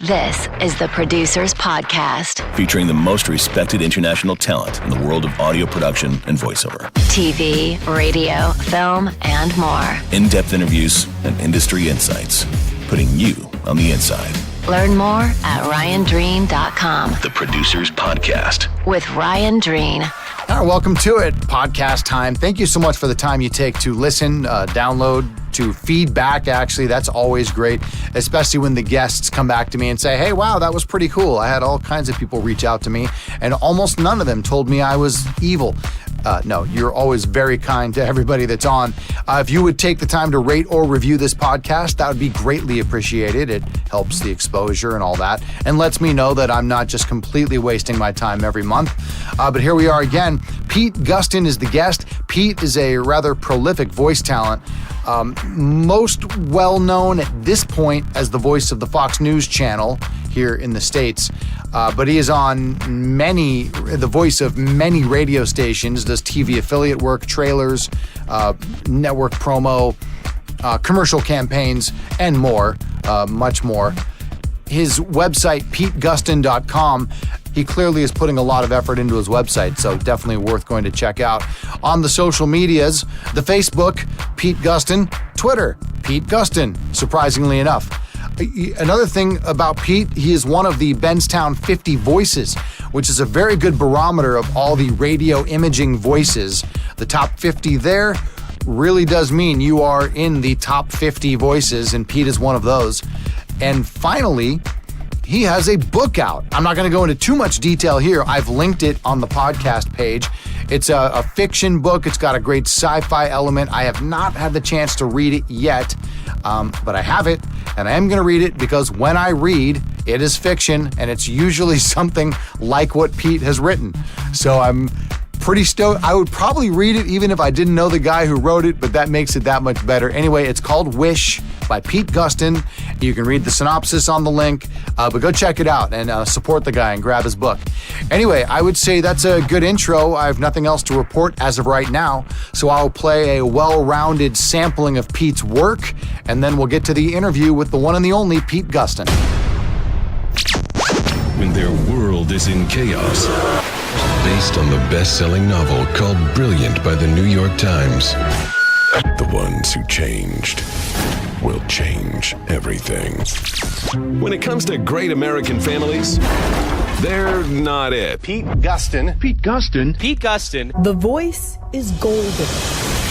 This is the Producers Podcast. Featuring the most respected international talent in the world of audio production and voiceover. TV, radio, film, and more. In-depth interviews and industry insights. Putting you on the inside. Learn more at RyanDreen.com. The Producers Podcast. With Ryan Dreen. All right, welcome to it. Podcast time. Thank you so much for the time you take to listen, download, to feedback. Actually, that's always great, especially when the guests come back to me and say, hey, wow, that was pretty cool. I had all kinds of people reach out to me, and almost none of them told me I was evil. No, you're always very kind to everybody that's on. If you would take the time to rate or review this podcast, that would be greatly appreciated. It helps the exposure and all that, and lets me know that I'm not just completely wasting my time every month. But here we are again. Pete Gustin is the guest. Pete is a rather prolific voice talent. Most well-known at this point as the voice of the Fox News channel here in the States. But he is on the voice of many radio stations, does TV affiliate work, trailers, network promo, commercial campaigns, and more, much more. His website, PeteGustin.com, he clearly is putting a lot of effort into his website, so definitely worth going to check out. On the social medias, the Facebook, Pete Gustin, Twitter, Pete Gustin, surprisingly enough. Another thing about Pete, he is one of the Benstown 50 voices, which is a very good barometer of all the radio imaging voices. The top 50 there really does mean you are in the top 50 voices, and Pete is one of those. And finally, he has a book out. I'm not going to go into too much detail here. I've linked it on the podcast page. It's a fiction book. It's got a great sci-fi element. I have not had the chance to read it yet, but I have it, and I am going to read it because when I read, it is fiction, and it's usually something like what Pete has written. So I'm pretty stoked. I would probably read it even if I didn't know the guy who wrote it, but that makes it that much better. Anyway, it's called Wish by Pete Gustin. You can read the synopsis on the link, but go check it out and support the guy and grab his book. Anyway, I would say that's a good intro. I have nothing else to report as of right now, so I'll play a well-rounded sampling of Pete's work, and then we'll get to the interview with the one and the only Pete Gustin. When their world is in chaos, based on the best-selling novel called Brilliant by the New York Times. The ones who changed will change everything. When it comes to great American families, they're not it. Pete Gustin. Pete Gustin. Pete Gustin. The voice is golden.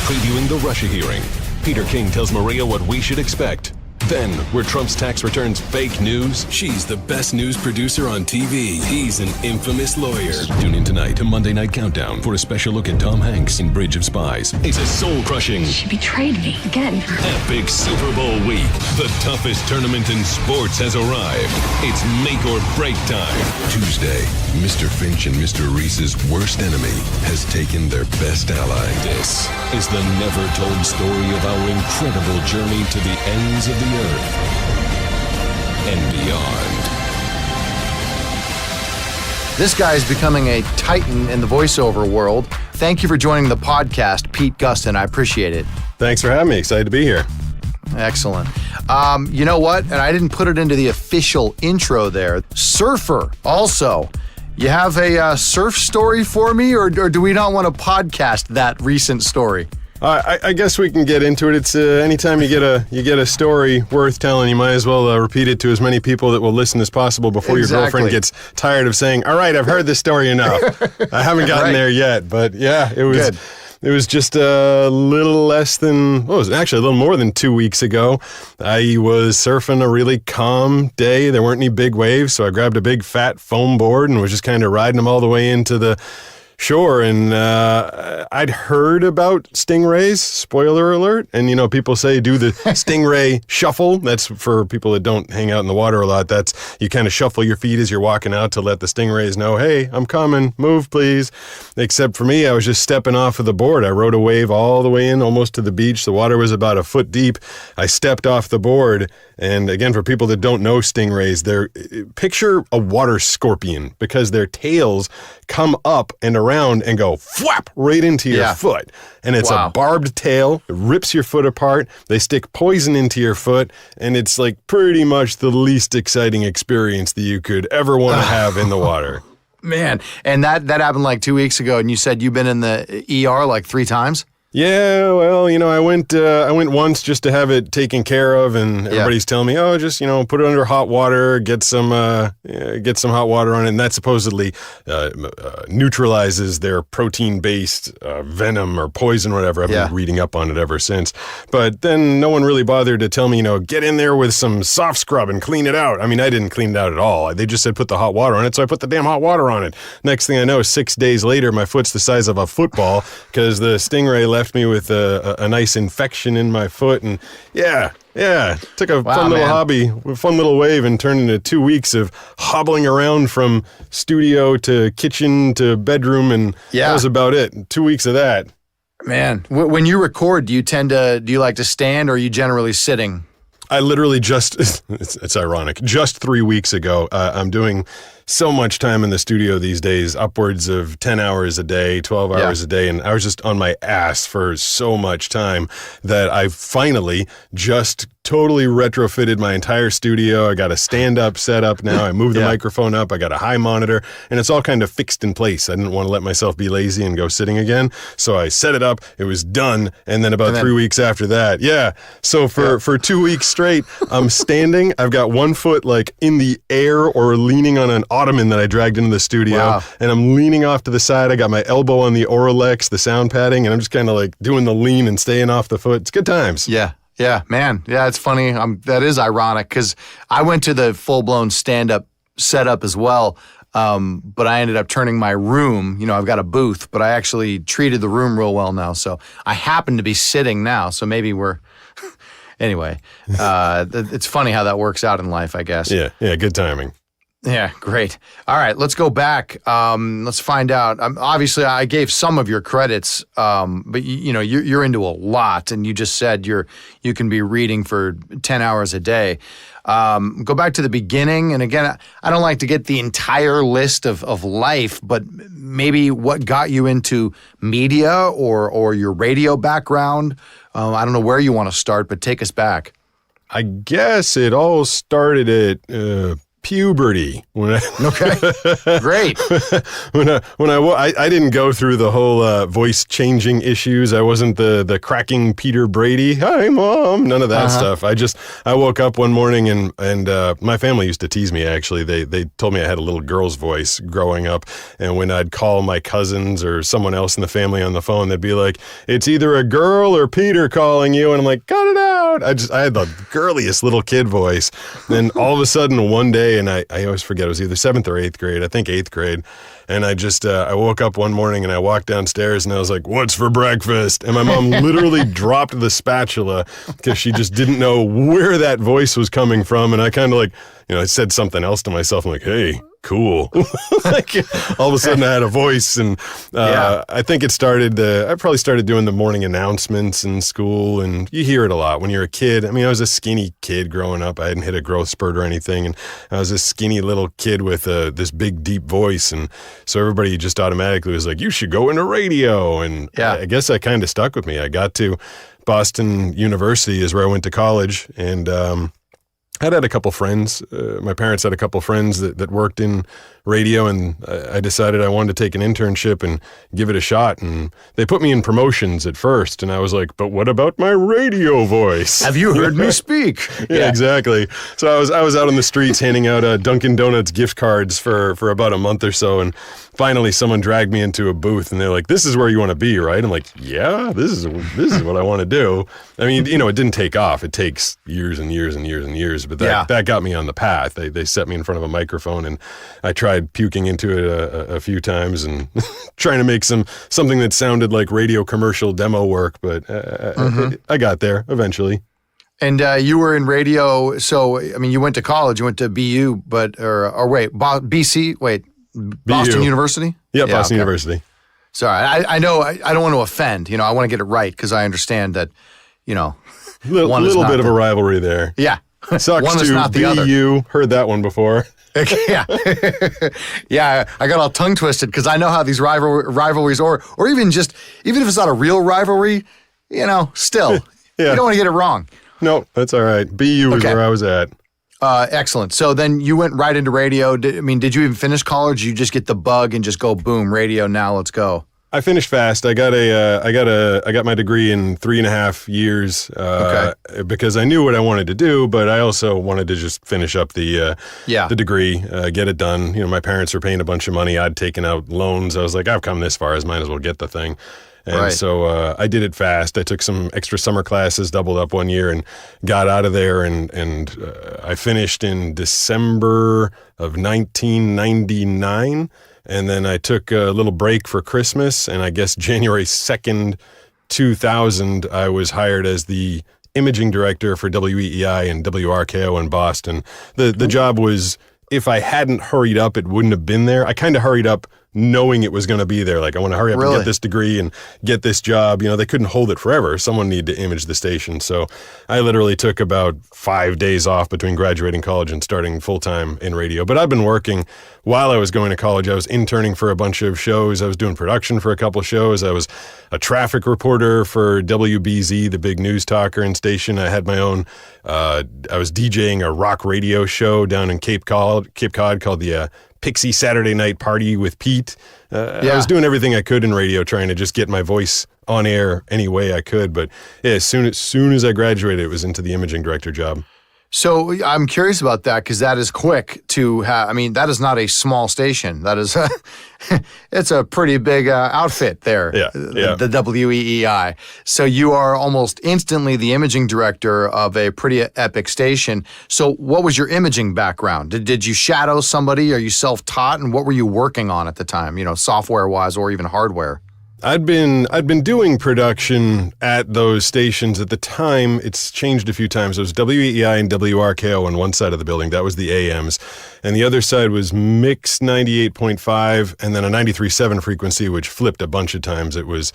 Previewing the Russia hearing, Peter King tells Maria what we should expect. Then, were Trump's tax returns fake news? She's the best news producer on TV. He's an infamous lawyer. Tune in tonight to Monday Night Countdown for a special look at Tom Hanks in Bridge of Spies. It's a soul-crushing, She betrayed me again. epic Super Bowl week. The toughest tournament in sports has arrived. It's make or break time. Tuesday, Mr. Finch and Mr. Reese's worst enemy has taken their best ally. This is the never-told story of our incredible journey to the ends of the earth and beyond. This guy is becoming a titan in the voiceover world. Thank you for joining the podcast, Pete Gustin. I appreciate it. Thanks for having me. Excited to be here. Excellent. You know what? And I didn't put it into the official intro there. Surfer, also. You have a surf story for me, or do we not want to podcast that recent story? I guess we can get into it. It's anytime you get a story worth telling, you might as well repeat it to as many people that will listen as possible before your girlfriend gets tired of saying, all right, I've heard this story enough. I haven't gotten there yet, but yeah, it was good. It was just a little less than, well, it was actually a little more than 2 weeks ago. I was surfing a really calm day. There weren't any big waves, so I grabbed a big fat foam board and was just kind of riding them all the way into the shore, and I'd heard about stingrays, spoiler alert, and people say do the stingray shuffle. That's for people that don't hang out in the water a lot. That's, you kind of shuffle your feet as you're walking out to let the stingrays know, hey, I'm coming, move please. Except for me, I was just stepping off of the board. I rode a wave all the way in, almost to the beach. The water was about a foot deep. I stepped off the board, and again, for people that don't know stingrays, picture a water scorpion, because their tails come up and around around and go flap right into your foot. And it's a barbed tail. It rips your foot apart. They stick poison into your foot. And it's like pretty much the least exciting experience that you could ever want to have in the water. Man, and that happened like 2 weeks ago, and you said you've been in the ER like 3 times? Yeah, well, I went once just to have it taken care of, and everybody's telling me, oh, just, put it under hot water, get some hot water on it, and that supposedly neutralizes their protein-based venom or poison or whatever. I've been reading up on it ever since. But then no one really bothered to tell me, get in there with some soft scrub and clean it out. I mean, I didn't clean it out at all. They just said put the hot water on it, so I put the damn hot water on it. Next thing I know, 6 days later, my foot's the size of a football because the stingray left me with a nice infection in my foot, and took a fun little hobby, a fun little wave, and turned into 2 weeks of hobbling around from studio to kitchen to bedroom, and that was about it. 2 weeks of that. Man, when you record, do you like to stand, or are you generally sitting? I literally it's ironic, just 3 weeks ago, I'm doing so much time in the studio these days, upwards of 10 hours a day, 12 hours a day, and I was just on my ass for so much time that I finally just totally retrofitted my entire studio. I got a stand-up setup now. I moved the microphone up. I got a high monitor, and it's all kind of fixed in place. I didn't want to let myself be lazy and go sitting again, so I set it up. It was done, and then 3 weeks after that, so for 2 weeks straight, I'm standing. I've got one foot like in the air or leaning on an ottoman that I dragged into the studio, and I'm leaning off to the side. I got my elbow on the Oralex, the sound padding, and I'm just kind of like doing the lean and staying off the foot. It's good times. Yeah, man. Yeah, it's funny. That is ironic because I went to the full-blown stand-up setup as well, but I ended up turning my room. I've got a booth, but I actually treated the room real well now. So I happen to be sitting now, so maybe we're... Anyway, it's funny how that works out in life, I guess. Yeah, good timing. Yeah, great. All right, let's go back. Let's find out. Obviously, I gave some of your credits, but you're into a lot, and you just said you can be reading for 10 hours a day. Go back to the beginning, and again, I don't like to get the entire list of life, but maybe what got you into media or your radio background. I don't know where you want to start, but take us back. I guess it all started at puberty. Okay, great. I didn't go through the whole voice changing issues. I wasn't the cracking Peter Brady. Hi, Mom. None of that stuff. I woke up one morning and my family used to tease me. Actually, they told me I had a little girl's voice growing up, and when I'd call my cousins or someone else in the family on the phone, they'd be like, "It's either a girl or Peter calling you," and I'm like, "Cut it out." I had the girliest little kid voice. Then all of a sudden one day, and I always forget, it was either 7th or 8th grade, I think 8th grade, and I woke up one morning and I walked downstairs and I was like, "What's for breakfast?" And my mom literally dropped the spatula because she just didn't know where that voice was coming from, and I kind of I said something else to myself. I'm like, "Hey, cool." All of a sudden I had a voice, and I think it started, I probably started doing the morning announcements in school, and you hear it a lot when you're a kid. I mean, I was a skinny kid growing up. I hadn't hit a growth spurt or anything, and I was a skinny little kid with this big, deep voice, and so everybody just automatically was like, "You should go into radio," and I guess that kind of stuck with me. I got to Boston University is where I went to college, and I'd had a couple friends. My parents had a couple friends that worked in radio, and I decided I wanted to take an internship and give it a shot. And they put me in promotions at first, and I was like, "But what about my radio voice? Have you heard me speak?" Yeah, exactly. So I was out on the streets handing out Dunkin' Donuts gift cards for about a month or so, and finally someone dragged me into a booth, and they're like, "This is where you want to be, right?" I'm like, "Yeah, this is what I want to do." I mean, it didn't take off. It takes years and years and years and years, but that got me on the path. They set me in front of a microphone, and I tried puking into it a few times and trying to make something that sounded like radio commercial demo work, but I got there eventually. And you were in radio, so I mean, you went to college, you went to BU, BC, Boston University? Yeah, Boston University. Sorry, I know I don't want to offend. I want to get it right because I understand that, little bit of a rivalry there. Yeah. Sucks one is to not the be other. you. Heard that one before. Yeah. Yeah, I got all tongue twisted because I know how these rivalries, or even if it's not a real rivalry, still, Yeah. you don't want to get it wrong. No, that's all right. BU is where I was at. Excellent. So then you went right into radio. Did you even finish college? Or you just get the bug and just go boom, radio, now let's go? I finished fast. I got my degree in 3.5 years because I knew what I wanted to do, but I also wanted to just finish up the degree, get it done. My parents were paying a bunch of money. I'd taken out loans. I was like, I've come this far, I might as well get the thing. And so I did it fast. I took some extra summer classes, doubled up 1 year, and got out of there. And I finished in December of 1999. And then I took a little break for Christmas. And I guess January 2nd, 2000, I was hired as the imaging director for WEEI and WRKO in Boston. The job was, if I hadn't hurried up, it wouldn't have been there. I kind of hurried up knowing it was going to be there. Like, I want to hurry up and get this degree and get this job. They couldn't hold it forever. Someone needed to image the station. So I literally took about 5 days off between graduating college and starting full-time in radio. But I've been working while I was going to college. I was interning for a bunch of shows. I was doing production for a couple of shows. I was a traffic reporter for WBZ, the big news talker and station. I had my own, I was DJing a rock radio show down in Cape Cod called the Pixie Saturday Night Party with Pete. I was doing everything I could in radio, trying to just get my voice on air any way I could. But as soon as I graduated, it was into the imaging director job. So I'm curious about that because that is quick to have. That is not a small station. That is, it's a pretty big outfit there. Yeah. The WEEI. So you are almost instantly the imaging director of a pretty epic station. So what was your imaging background? Did you shadow somebody? Are you self-taught? And what were you working on at the time? Software-wise or even hardware? I'd been doing production at those stations at the time. It's changed a few times. It was WEEI and WRKO on one side of the building. That was the AMs. And the other side was Mix 98.5 and then a 93.7 frequency, which flipped a bunch of times. It was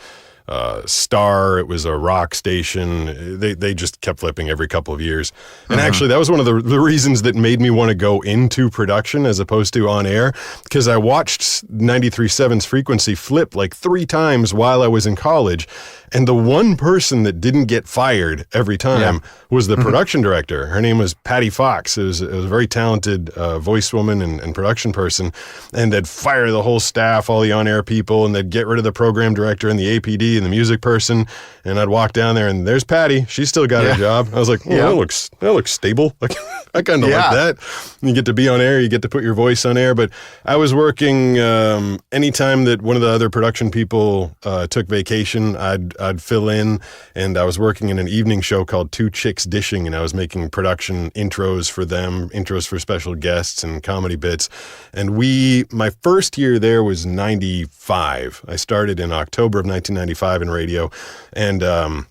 Star. It was a rock station. They just kept flipping every couple of years. And actually, that was one of the reasons that made me want to go into production as opposed to on air, because I watched 93.7's frequency flip like 3 times while I was in college. And the one person that didn't get fired every time was the production director. Her name was Patty Fox. It was a very talented voice woman and production person. And they'd fire the whole staff, all the on-air people, and they'd get rid of the program director and the APD and the music person. And I'd walk down there, and there's Patty. She's still got her job. I was like, that looks stable. Like, I kind of like that. You get to be on air. You get to put your voice on air. But I was working anytime that one of the other production people took vacation, I'd fill in, and I was working in an evening show called Two Chicks Dishing, and I was making production intros for them, intros for special guests and comedy bits. And my first year there was 95. I started in October of 1995 in radio, and I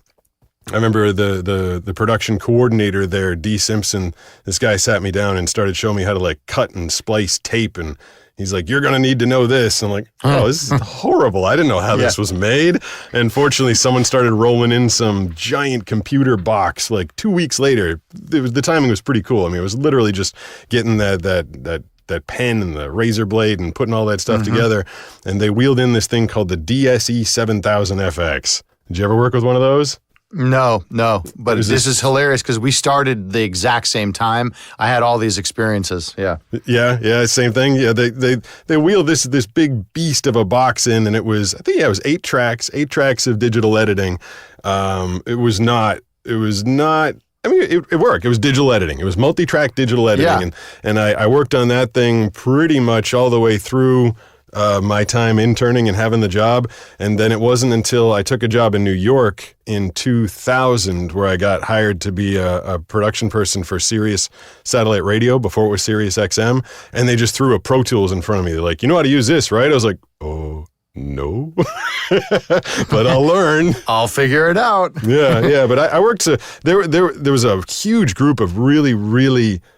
remember the production coordinator there, D. Simpson, this guy sat me down and started showing me how to like cut and splice tape, and he's like, you're going to need to know this. And I'm like, oh, this is horrible. I didn't know how this was made. And fortunately, someone started rolling in some giant computer box like 2 weeks later. The timing was pretty cool. It was literally just getting that pen and the razor blade and putting all that stuff together. And they wheeled in this thing called the DSE 7000 FX. Did you ever work with one of those? No. But this is hilarious because we started the exact same time. I had all these experiences. Yeah, same thing. Yeah, they wheeled this big beast of a box in, and it was 8 tracks of digital editing. It worked. It was digital editing. It was multi-track digital editing, and I worked on that thing pretty much all the way through my time interning and having the job. And then it wasn't until I took a job in New York in 2000 where I got hired to be a production person for Sirius Satellite Radio before it was Sirius XM. And they just threw a Pro Tools in front of me. They're like, you know how to use this, right? I was like, oh, no, but I'll learn. I'll figure it out. Yeah. But I worked. There was a huge group of really,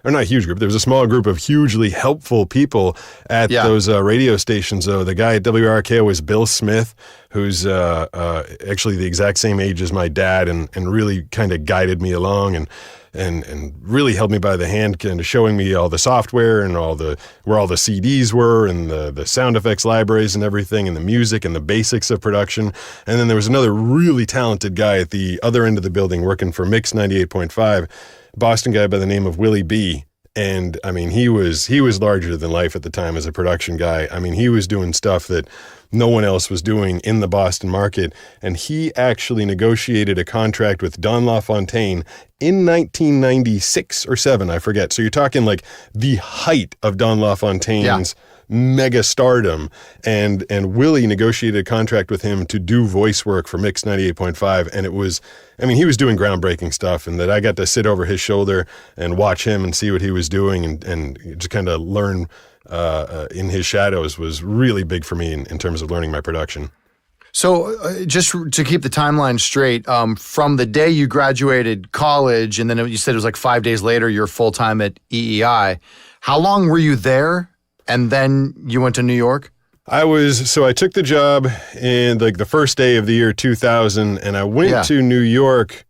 or not a huge group. There was a small group of hugely helpful people at those radio stations. Though the guy at WRKO was Bill Smith, who's actually the exact same age as my dad, and really kind of guided me along and really held me by the hand, kind of showing me all the software and where all the CDs were and the sound effects libraries and everything and the music and the basics of production. And then there was another really talented guy at the other end of the building working for Mix 98.5, Boston guy by the name of Weei. And I mean, he was larger than life at the time as a production guy. I mean, he was doing stuff that no one else was doing in the Boston market. And he actually negotiated a contract with Don LaFontaine in 1996 or 7, I forget. So you're talking like the height of Don LaFontaine's mega stardom, and Willie negotiated a contract with him to do voice work for Mix 98.5, and it was, I mean, he was doing groundbreaking stuff, and that I got to sit over his shoulder and watch him and see what he was doing and just kind of learn in his shadows was really big for me in terms of learning my production. So just to keep the timeline straight, from the day you graduated college, and then you said it was like 5 days later, you're full-time at EEI. How long were you there? And then you went to New York? I took the job in like the first day of the year 2000, and I went to New York.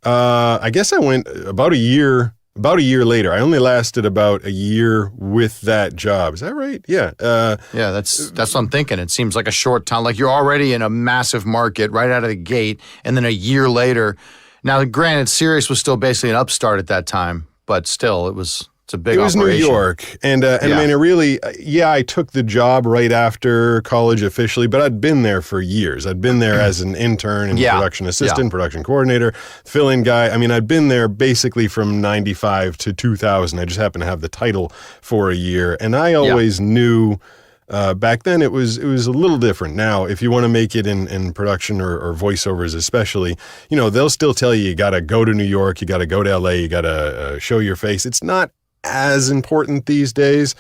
I guess I went about a year later. I only lasted about a year with that job. Is that right? Yeah. That's what I'm thinking. It seems like a short time. Like you're already in a massive market right out of the gate, and then a year later. Now, granted, Sirius was still basically an upstart at that time, but still, it's a big operation. It was New York, and I mean, it really, I took the job right after college officially, but I'd been there for years. I'd been there as an intern and production assistant, production coordinator, fill-in guy. I mean, I'd been there basically from 95 to 2000. I just happened to have the title for a year, and I always knew. Back then, it was a little different. Now, if you want to make it in production or voiceovers especially, they'll still tell you got to go to New York, you got to go to LA, you got to show your face. It's not as important these days.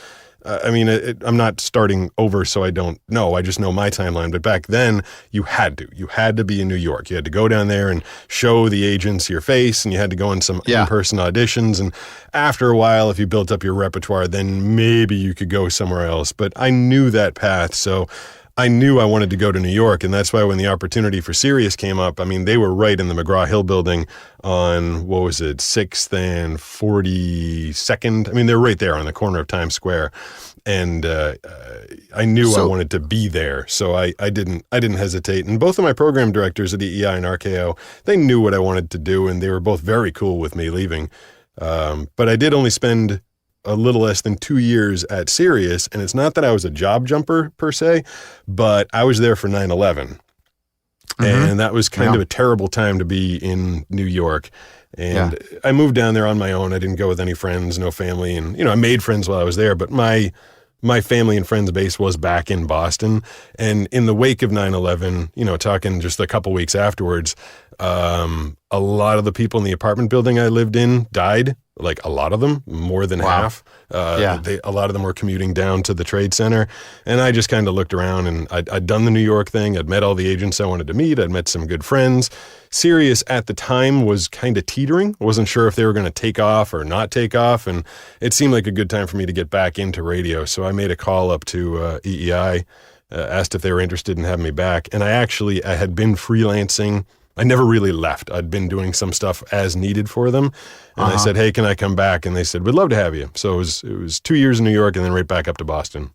I mean, I'm not starting over, so I don't know. I just know my timeline. But back then, you had to be in New York. You had to go down there and show the agents your face, and you had to go on some in-person auditions. And after a while, if you built up your repertoire, then maybe you could go somewhere else. But I knew that path, so I knew I wanted to go to New York, and that's why when the opportunity for Sirius came up, I mean, they were right in the McGraw-Hill building on, 6th and 42nd? I mean, they're right there on the corner of Times Square, and I knew I wanted to be there, so I didn't hesitate. And both of my program directors at EEI and RKO, they knew what I wanted to do, and they were both very cool with me leaving. But I did only spend a little less than 2 years at Sirius, and it's not that I was a job jumper per se, but I was there for 9/11, and that was kind of a terrible time to be in New York. And I moved down there on my own. I didn't go with any friends, no family, and I made friends while I was there, but my family and friends base was back in Boston. And in the wake of 9/11, talking just a couple weeks afterwards, a lot of the people in the apartment building I lived in died. Like a lot of them, more than half. A lot of them were commuting down to the Trade Center. And I just kind of looked around, and I'd done the New York thing. I'd met all the agents I wanted to meet. I'd met some good friends. Sirius at the time was kind of teetering. I wasn't sure if they were going to take off or not take off. And it seemed like a good time for me to get back into radio. So I made a call up to EEI, asked if they were interested in having me back. And I had been freelancing. I never really left. I'd been doing some stuff as needed for them. And I said, hey, can I come back? And they said, we'd love to have you. So it was 2 years in New York and then right back up to Boston.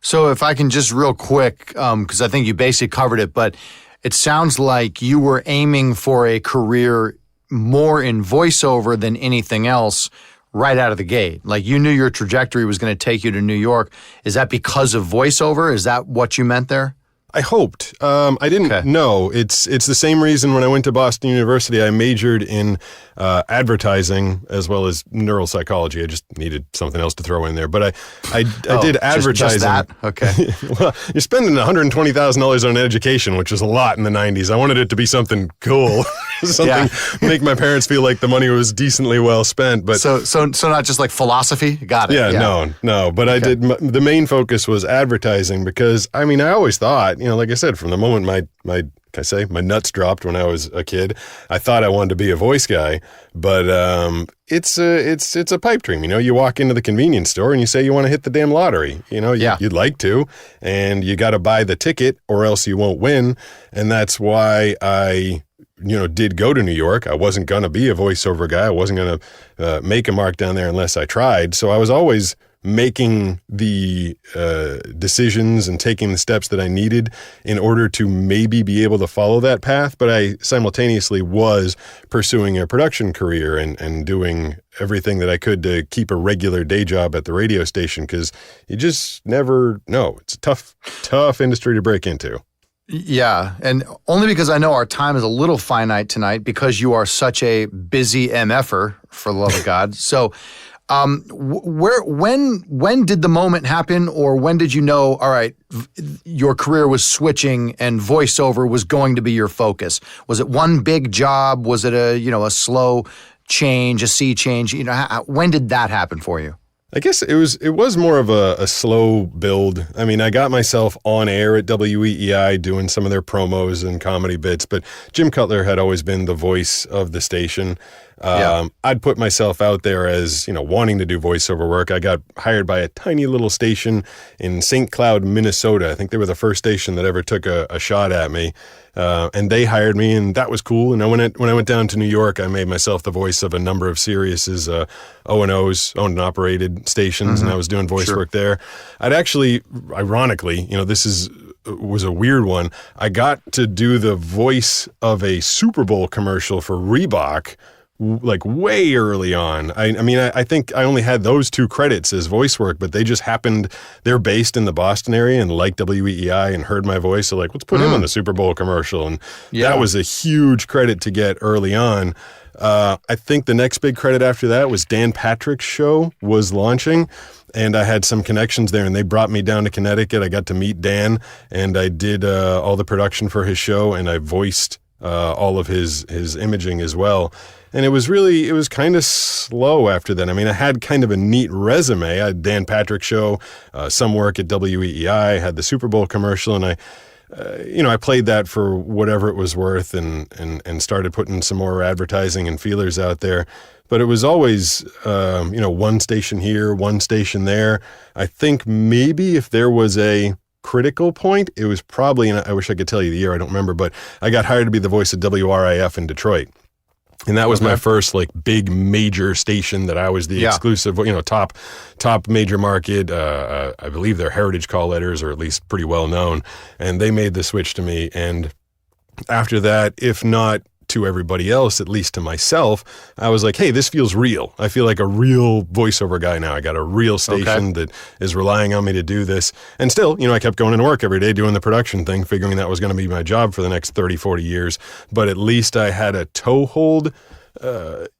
So if I can just real quick, because I think you basically covered it, but it sounds like you were aiming for a career more in voiceover than anything else right out of the gate. Like you knew your trajectory was going to take you to New York. Is that because of voiceover? Is that what you meant there? I hoped. I didn't know. It's the same reason when I went to Boston University, I majored in advertising as well as neuropsychology. I just needed something else to throw in there. But I did advertising. Just that? Okay. Well, you're spending $120,000 on education, which was a lot in the 90s. I wanted it to be something cool, make my parents feel like the money was decently well spent. But so not just like philosophy? Got it. Yeah. No. But I did. The main focus was advertising because, I mean, I always thought, like I said, from the moment my I say, my nuts dropped when I was a kid. I thought I wanted to be a voice guy, but it's a pipe dream. You walk into the convenience store and you say you want to hit the damn lottery. You'd like to, and you got to buy the ticket or else you won't win. And that's why I did go to New York. I wasn't going to be a voiceover guy. I wasn't going to make a mark down there unless I tried. So I was always making the decisions and taking the steps that I needed in order to maybe be able to follow that path. But I simultaneously was pursuing a production career and doing everything that I could to keep a regular day job at the radio station, because you just never know. It's a tough industry to break into. Yeah, and only because I know our time is a little finite tonight, because you are such a busy MFer, for the love of God. So when did the moment happen, or when did you know, all right, your career was switching and voiceover was going to be your focus? Was it one big job? Was it a slow change, a sea change? When did that happen for you? I guess it was more of a slow build. I mean, I got myself on air at WEEI doing some of their promos and comedy bits, but Jim Cutler had always been the voice of the station. I'd put myself out there as, wanting to do voiceover work. I got hired by a tiny little station in St. Cloud, Minnesota. I think they were the first station that ever took a shot at me. And they hired me, and that was cool. And when I went down to New York, I made myself the voice of a number of Sirius's O&Os, owned and operated stations, and I was doing voice work there. I'd actually, ironically, this was a weird one. I got to do the voice of a Superbowl commercial for Reebok, like way early on. I think I only had those 2 credits as voice work, but they just happened. They're based in the Boston area and liked WEEI and heard my voice. So let's put him on the Super Bowl commercial. And that was a huge credit to get early on. I think the next big credit after that was Dan Patrick's show was launching, and I had some connections there, and they brought me down to Connecticut. I got to meet Dan, and I did all the production for his show, and I voiced all of his imaging as well. And it was kind of slow after that. I mean, I had kind of a neat resume. I had Dan Patrick show, some work at WEEI, had the Super Bowl commercial, and I played that for whatever it was worth, and started putting some more advertising and feelers out there. But it was always, one station here, one station there. I think maybe if there was a critical point, it was probably, and I wish I could tell you the year, I don't remember, but I got hired to be the voice of WRIF in Detroit. And that was my first big major station that I was the exclusive, top major market. I believe they're heritage call letters, or at least pretty well known. And they made the switch to me. And after that, if not to everybody else, at least to myself, I was like, hey, this feels real. I feel like a real voiceover guy now. I got a real station that is relying on me to do this. And still, I kept going into work every day doing the production thing, figuring that was going to be my job for the next 30, 40 years. But at least I had a toehold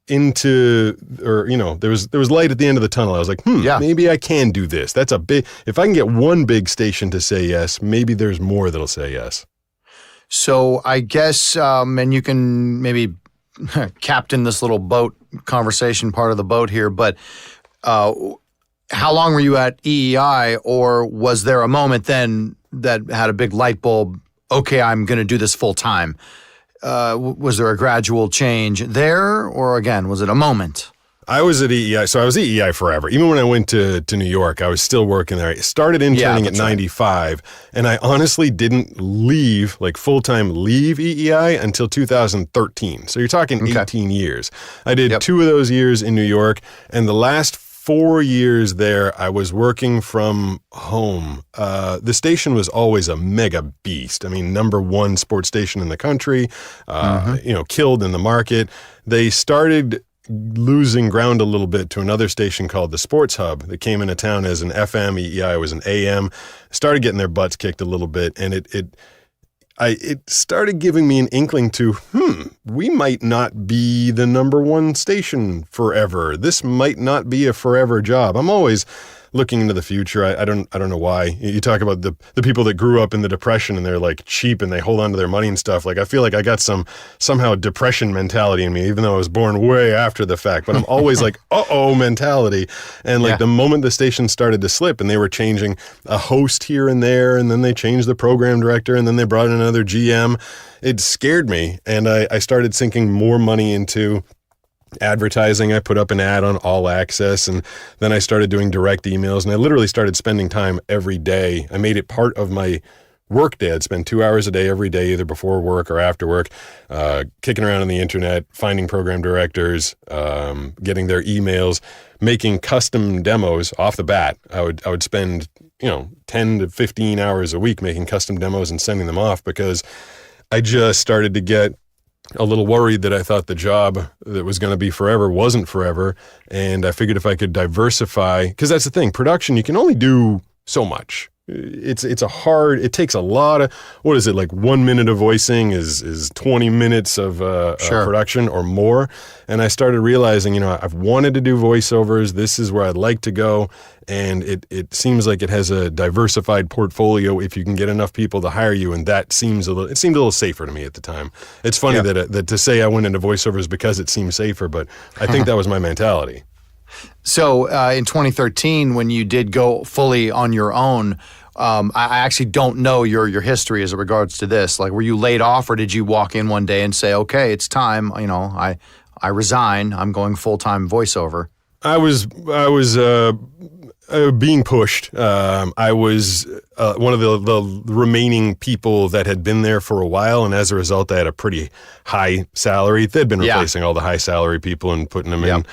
into, or, there was light at the end of the tunnel. I was like, maybe I can do this. That's if I can get one big station to say yes, maybe there's more that'll say yes. So I guess, and you can maybe captain this little boat conversation part of the boat here, but how long were you at EEI, or was there a moment then that had a big light bulb, okay, I'm going to do this full time? Was there a gradual change there, or again, was it a moment? I was at EEI, so I was at EEI forever. Even when I went to New York, I was still working there. I started interning at 95, and I honestly didn't leave, full-time leave EEI until 2013. So you're talking 18 years. I did 2 of those years in New York, and the last 4 years there, I was working from home. The station was always a mega beast. I mean, #1 sports station in the country, killed in the market. They started losing ground a little bit to another station called the Sports Hub that came into town as an FM. EEI was an AM. Started getting their butts kicked a little bit, and it started giving me an inkling to, we might not be the #1 station forever. This might not be a forever job. I'm always looking into the future, I don't know why. You talk about the people that grew up in the Depression and they're like cheap and they hold on to their money and stuff. Like I feel like I got somehow depression mentality in me, even though I was born way after the fact. But I'm always like, uh-oh mentality. And like the moment the station started to slip and they were changing a host here and there, and then they changed the program director, and then they brought in another GM, it scared me. And I started sinking more money into advertising. I put up an ad on All Access, and then I started doing direct emails, and I literally started spending time every day. I made it part of my work day. I'd spend 2 hours a day every day, either before work or after work, kicking around on the internet, finding program directors, getting their emails, making custom demos off the bat. I would spend 10 to 15 hours a week making custom demos and sending them off, because I just started to get a little worried that I thought the job that was going to be forever wasn't forever. And I figured if I could diversify, because that's the thing, production, you can only do so much. It takes a lot of, what is it, like 1 minute of voicing is 20 minutes of production or more. And I started realizing, I've wanted to do voiceovers. This is where I'd like to go. And it seems like it has a diversified portfolio if you can get enough people to hire you. And that seemed a little safer to me at the time. It's funny that to say I went into voiceovers because it seemed safer, but I think that was my mentality. So in 2013, when you did go fully on your own, I actually don't know your history as it regards to this. Like, were you laid off, or did you walk in one day and say, okay, it's time, I resign, I'm going full-time voiceover? I was being pushed. I was one of the remaining people that had been there for a while, and as a result, I had a pretty high salary. They'd been replacing all the high salary people and putting them in,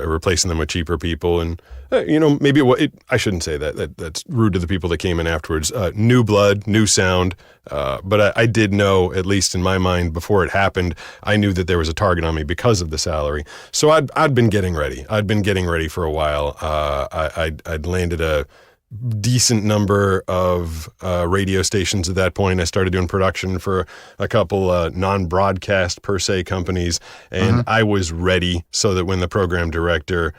replacing them with cheaper people. And maybe I shouldn't say that. That's rude to the people that came in afterwards. New blood, new sound. But I did know, at least in my mind, before it happened, I knew that there was a target on me because of the salary. So I'd been getting ready. I'd been getting ready for a while. I'd landed a decent number of radio stations at that point. I started doing production for a couple non-broadcast per se companies, and I was ready so that when the program director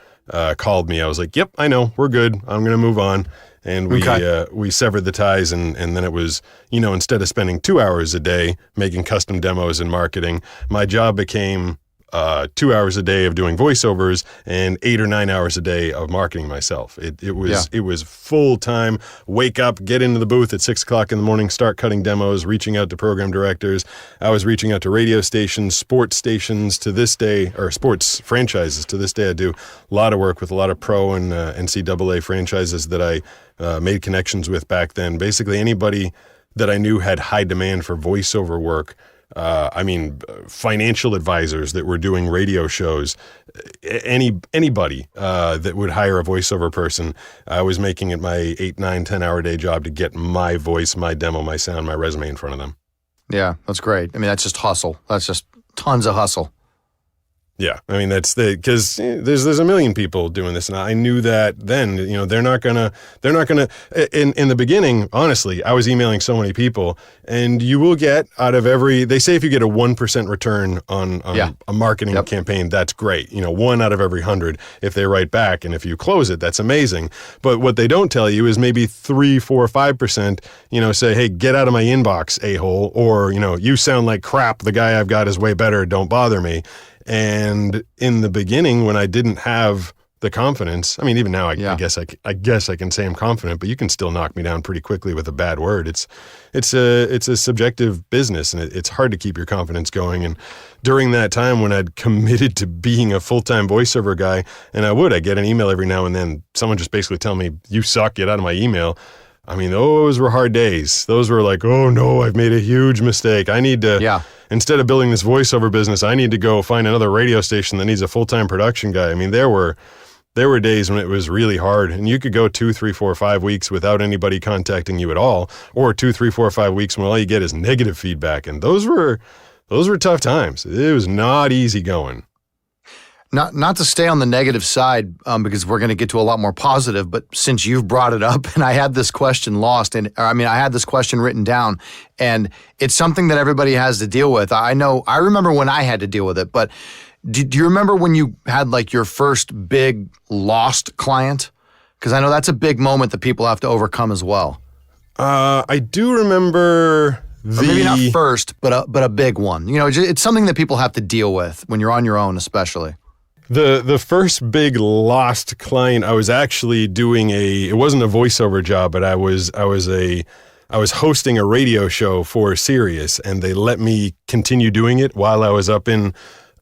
called me, I was like, yep, I know, we're good. I'm going to move on. And we severed the ties, and then it was, instead of spending 2 hours a day making custom demos and marketing, my job became 2 hours a day of doing voiceovers and 8 or 9 hours a day of marketing myself. It was full time. Wake up, get into the booth at 6 o'clock in the morning, start cutting demos, reaching out to program directors. I was reaching out to radio stations, sports stations to this day, or sports franchises to this day. I do a lot of work with a lot of pro and NCAA franchises that I made connections with back then. Basically, anybody that I knew had high demand for voiceover work. Financial advisors that were doing radio shows, anybody that would hire a voiceover person. I was making it my 8, 9, 10 hour day job to get my voice, my demo, my sound, my resume in front of them. Yeah, that's great. I mean, that's just hustle. That's just tons of hustle. Yeah, I mean, because there's a million people doing this, and I knew that then. They're not gonna. In the beginning, honestly, I was emailing so many people, and you will get out of every. They say if you get a 1% return on a marketing campaign, that's great. 1 out of every 100 if they write back, and if you close it, that's amazing. But what they don't tell you is maybe 3, 4, 5%. Say, hey, get out of my inbox, a-hole, or you sound like crap. The guy I've got is way better. Don't bother me. And in the beginning, when I didn't have the confidence, I mean, even now, I guess I can say I'm confident, but you can still knock me down pretty quickly with a bad word. It's a subjective business, and it's hard to keep your confidence going. And during that time when I'd committed to being a full-time voiceover guy, and I'd get an email every now and then, someone just basically tell me, you suck, get out of my email. I mean, those were hard days. Those were like, oh no, I've made a huge mistake. I need to, instead of building this voiceover business, I need to go find another radio station that needs a full-time production guy. I mean, there were days when it was really hard, and you could go 2, 3, 4, 5 weeks without anybody contacting you at all, or 2, 3, 4, 5 weeks when all you get is negative feedback. And those were tough times. It was not easy going. Not to stay on the negative side, because we're going to get to a lot more positive, but since you've brought it up, and I had this question I had this question written down, and it's something that everybody has to deal with. I remember when I had to deal with it, but do you remember when you had like your first big lost client? Because I know that's a big moment that people have to overcome as well. I do remember Or maybe not first, but a big one. You know, it's something that people have to deal with when you're on your own, especially. The first big lost client, I was actually doing it wasn't a voiceover job, but I was hosting a radio show for Sirius, and they let me continue doing it while I was up in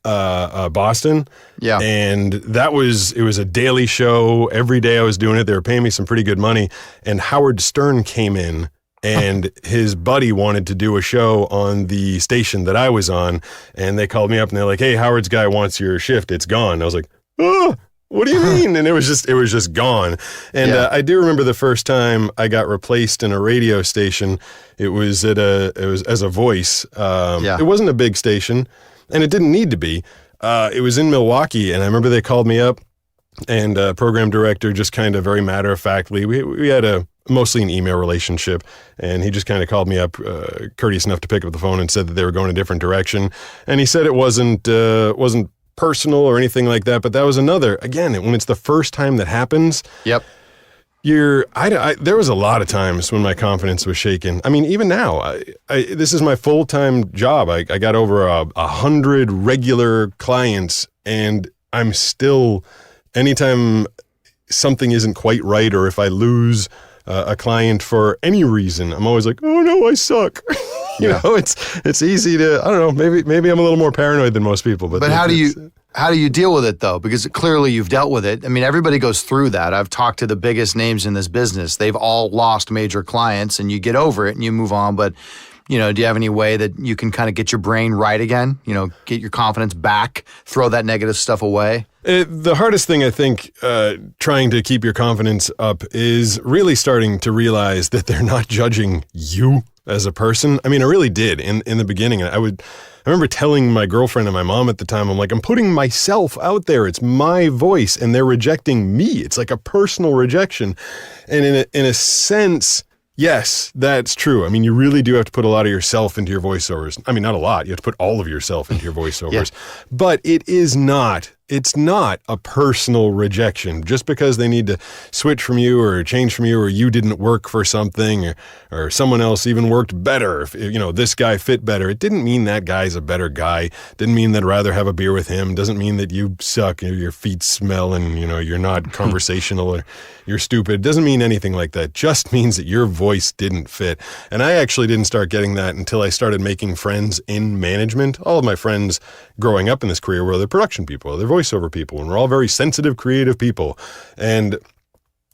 Boston. Yeah. And it was a daily show. Every day I was doing it. They were paying me some pretty good money. And Howard Stern came in, and his buddy wanted to do a show on the station that I was on. And they called me up and they're like, "Hey, Howard's guy wants your shift. It's gone." I was like, "Oh, what do you mean?" And it was just gone. And I do remember the first time I got replaced in a radio station. It was as a voice. It wasn't a big station, and it didn't need to be. It was in Milwaukee, and I remember they called me up, and program director just kind of very matter-of-factly, we had mostly an email relationship, and he just kind of called me up, courteous enough to pick up the phone and said that they were going a different direction. And he said it wasn't personal or anything like that, but that was another, again, when it's the first time that happens. Yep. There was a lot of times when my confidence was shaken. I mean, even now, this is my full-time job. I got over 100 regular clients, and I'm still, anytime something isn't quite right, or if I lose a client for any reason, I'm always like, "Oh no, I suck." You know, it's easy to, I don't know, maybe I'm a little more paranoid than most people. But how do you deal with it though? Because clearly you've dealt with it. I mean, everybody goes through that. I've talked to the biggest names in this business. They've all lost major clients, and you get over it and you move on. But, you know, do you have any way that you can kind of get your brain right again? You know, get your confidence back, throw that negative stuff away? The hardest thing, I think, trying to keep your confidence up is really starting to realize that they're not judging you as a person. I mean, I really did in the beginning. I remember telling my girlfriend and my mom at the time, I'm like, I'm putting myself out there. It's my voice, and they're rejecting me. It's like a personal rejection. And in a sense, yes, that's true. I mean, you really do have to put a lot of yourself into your voiceovers. I mean, not a lot. You have to put all of yourself into your voiceovers. But it's not a personal rejection. Just because they need to switch from you or change from you, or you didn't work for something, or someone else even worked better. If, you know, this guy fit better. It didn't mean that guy's a better guy. Didn't mean that I'd rather have a beer with him. Doesn't mean that you suck, your feet smell, and, you know, you're not conversational, or you're stupid. Doesn't mean anything like that. Just means that your voice didn't fit. And I actually didn't start getting that until I started making friends in management. All of my friends growing up in this career were the production people, they're voiceover people, and we're all very sensitive, creative people. And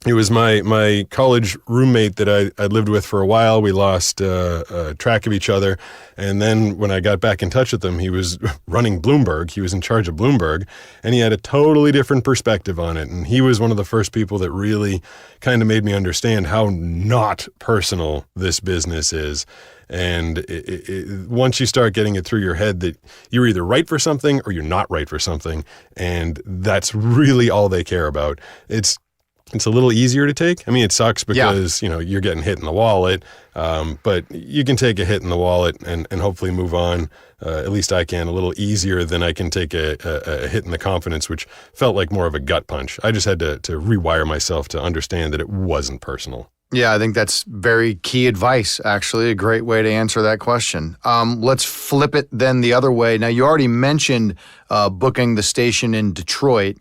it was my college roommate that I lived with for a while. We lost track of each other. And then when I got back in touch with him, he was running Bloomberg. He was in charge of Bloomberg, and he had a totally different perspective on it. And he was one of the first people that really kind of made me understand how not personal this business is. And once you start getting it through your head that you're either right for something or you're not right for something, and that's really all they care about, it's a little easier to take. I mean, it sucks because, you know, you're getting hit in the wallet, but you can take a hit in the wallet and hopefully move on. At least I can, a little easier than I can take a hit in the confidence, which felt like more of a gut punch. I just had to rewire myself to understand that it wasn't personal. Yeah, I think that's very key advice, actually. A great way to answer that question. Let's flip it then the other way. Now, you already mentioned booking the station in Detroit,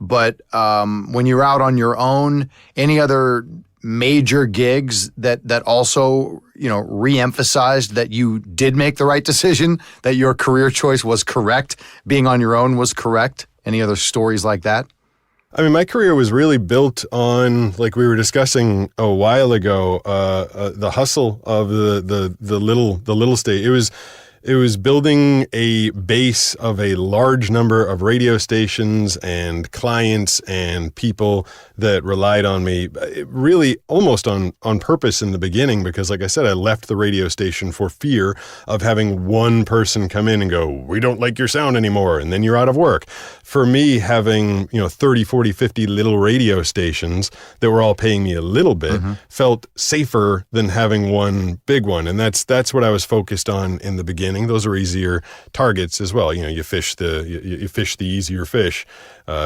but when you're out on your own, any other major gigs that also, you know, re-emphasized that you did make the right decision, that your career choice was correct, being on your own was correct? Any other stories like that? I mean, my career was really built on, like we were discussing a while ago, the hustle of the little state. It was building a base of a large number of radio stations and clients and people that relied on me, really almost on purpose in the beginning, because like I said, I left the radio station for fear of having one person come in and go, "We don't like your sound anymore," and then you're out of work. For me, having, 30, 40, 50 little radio stations that were all paying me a little bit felt safer than having one big one. And that's what I was focused on in the beginning. Those are easier targets as well. You fish the easier fish.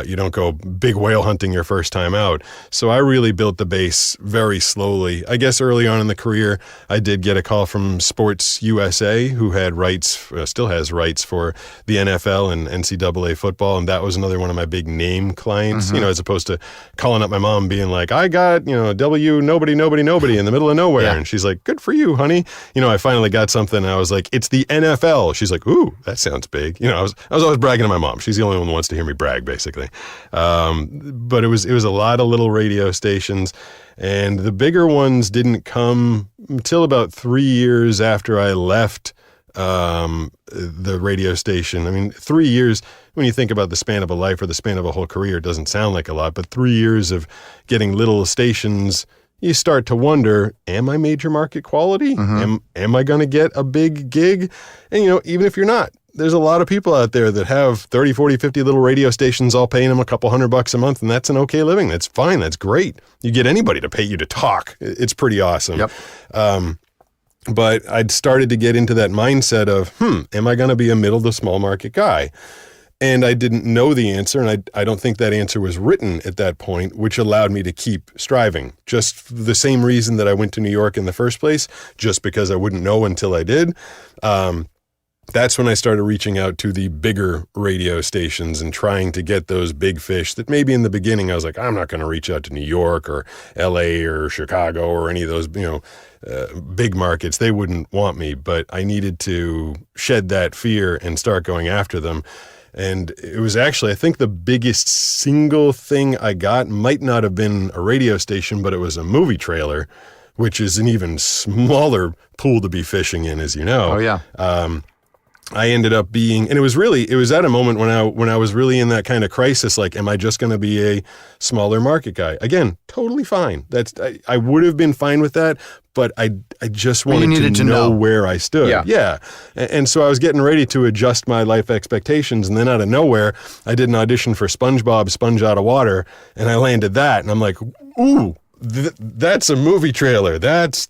You don't go big whale hunting your first time out. So I really built the base very slowly. I guess early on in the career, I did get a call from Sports USA, who had rights, still has rights for the NFL and NCAA football. And that was another one of my big name clients, as opposed to calling up my mom being like, I got, nobody in the middle of nowhere. Yeah. And she's like, good for you, honey. I finally got something. And I was like, it's the NFL. She's like, ooh, that sounds big. I was always bragging to my mom. She's the only one who wants to hear me brag, basically. But it was a lot of little radio stations, and the bigger ones didn't come until about 3 years after I left the radio station. I mean, 3 years, when you think about the span of a life or the span of a whole career, it doesn't sound like a lot, but 3 years of getting little stations, you start to wonder, am I major market quality? Am I going to get a big gig? And, even if you're not, there's a lot of people out there that have 30, 40, 50 little radio stations all paying them a couple $100 a month, and that's an okay living. That's fine. That's great. You get anybody to pay you to talk. It's pretty awesome. Yep. But I'd started to get into that mindset of, am I going to be a middle to small market guy? And I didn't know the answer, and I don't think that answer was written at that point, which allowed me to keep striving. Just for the same reason that I went to New York in the first place, just because I wouldn't know until I did. That's when I started reaching out to the bigger radio stations and trying to get those big fish that maybe in the beginning I was like, I'm not going to reach out to New York or LA or Chicago or any of those, big markets. They wouldn't want me, but I needed to shed that fear and start going after them. And it was actually, I think the biggest single thing I got might not have been a radio station, but it was a movie trailer, which is an even smaller pool to be fishing in, as you know. Oh, yeah. I ended up being, and it was at a moment when I was really in that kind of crisis, like, am I just going to be a smaller market guy? Again, totally fine. I would have been fine with that, but I just wanted to know where I stood. Yeah. And so I was getting ready to adjust my life expectations, and then out of nowhere, I did an audition for SpongeBob, Sponge Out of Water, and I landed that, and I'm like, ooh, that's a movie trailer. That's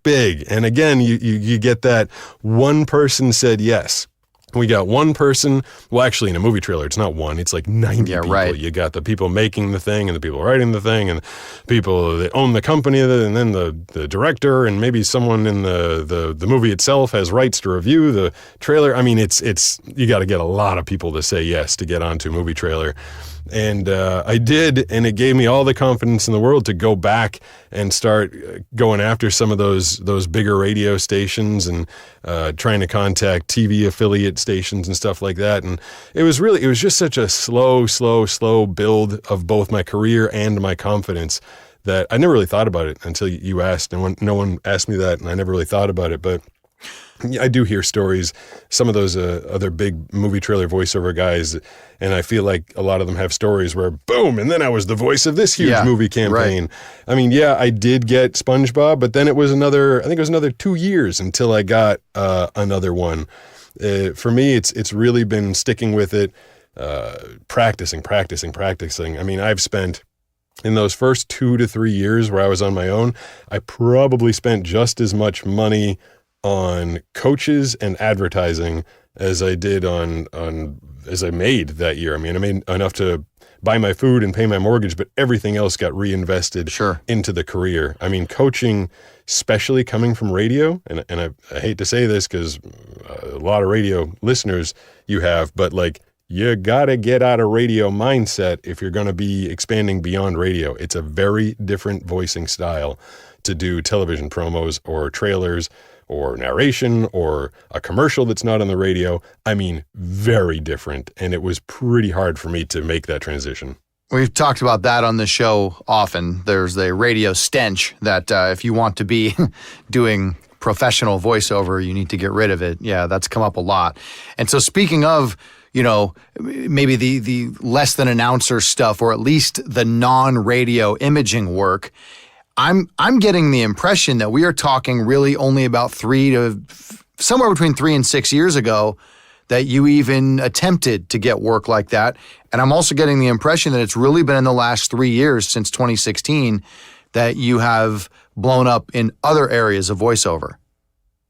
big. And again, you get that one person said yes. We got one person. Well, actually, in a movie trailer, it's not one. It's like 90 people. Right. You got the people making the thing and the people writing the thing and people that own the company and then the director and maybe someone in the movie itself has rights to review the trailer. I mean, it's you got to get a lot of people to say yes to get onto a movie trailer. And I did, and it gave me all the confidence in the world to go back and start going after some of those bigger radio stations and trying to contact TV affiliate stations and stuff like that. And it was just such a slow build of both my career and my confidence that I never really thought about it until you asked, and when no one asked me that, and I never really thought about it, but I do hear stories, some of those other big movie trailer voiceover guys, and I feel like a lot of them have stories where, boom, and then I was the voice of this huge movie campaign. Right. I mean, I did get SpongeBob, but then it was another 2 years until I got another one. For me, it's really been sticking with it, practicing. I mean, I've spent, in those first 2 to 3 years where I was on my own, I probably spent just as much money on coaches and advertising as I did as I made that year. I mean, I made enough to buy my food and pay my mortgage, but everything else got reinvested into the career. I mean, coaching, especially coming from radio, and I hate to say this because a lot of radio listeners you have, but like, you got to get out of radio mindset if you're going to be expanding beyond radio. It's a very different voicing style to do television promos or trailers or narration or a commercial that's not on the radio. I mean, very different. And it was pretty hard for me to make that transition. We've talked about that on the show often. There's the radio stench that if you want to be doing professional voiceover, you need to get rid of it. Yeah, that's come up a lot. And so speaking of, maybe the less than announcer stuff, or at least the non-radio imaging work, I'm getting the impression that we are talking really only about somewhere between 3 and 6 years ago that you even attempted to get work like that. And I'm also getting the impression that it's really been in the last 3 years, since 2016, that you have blown up in other areas of voiceover.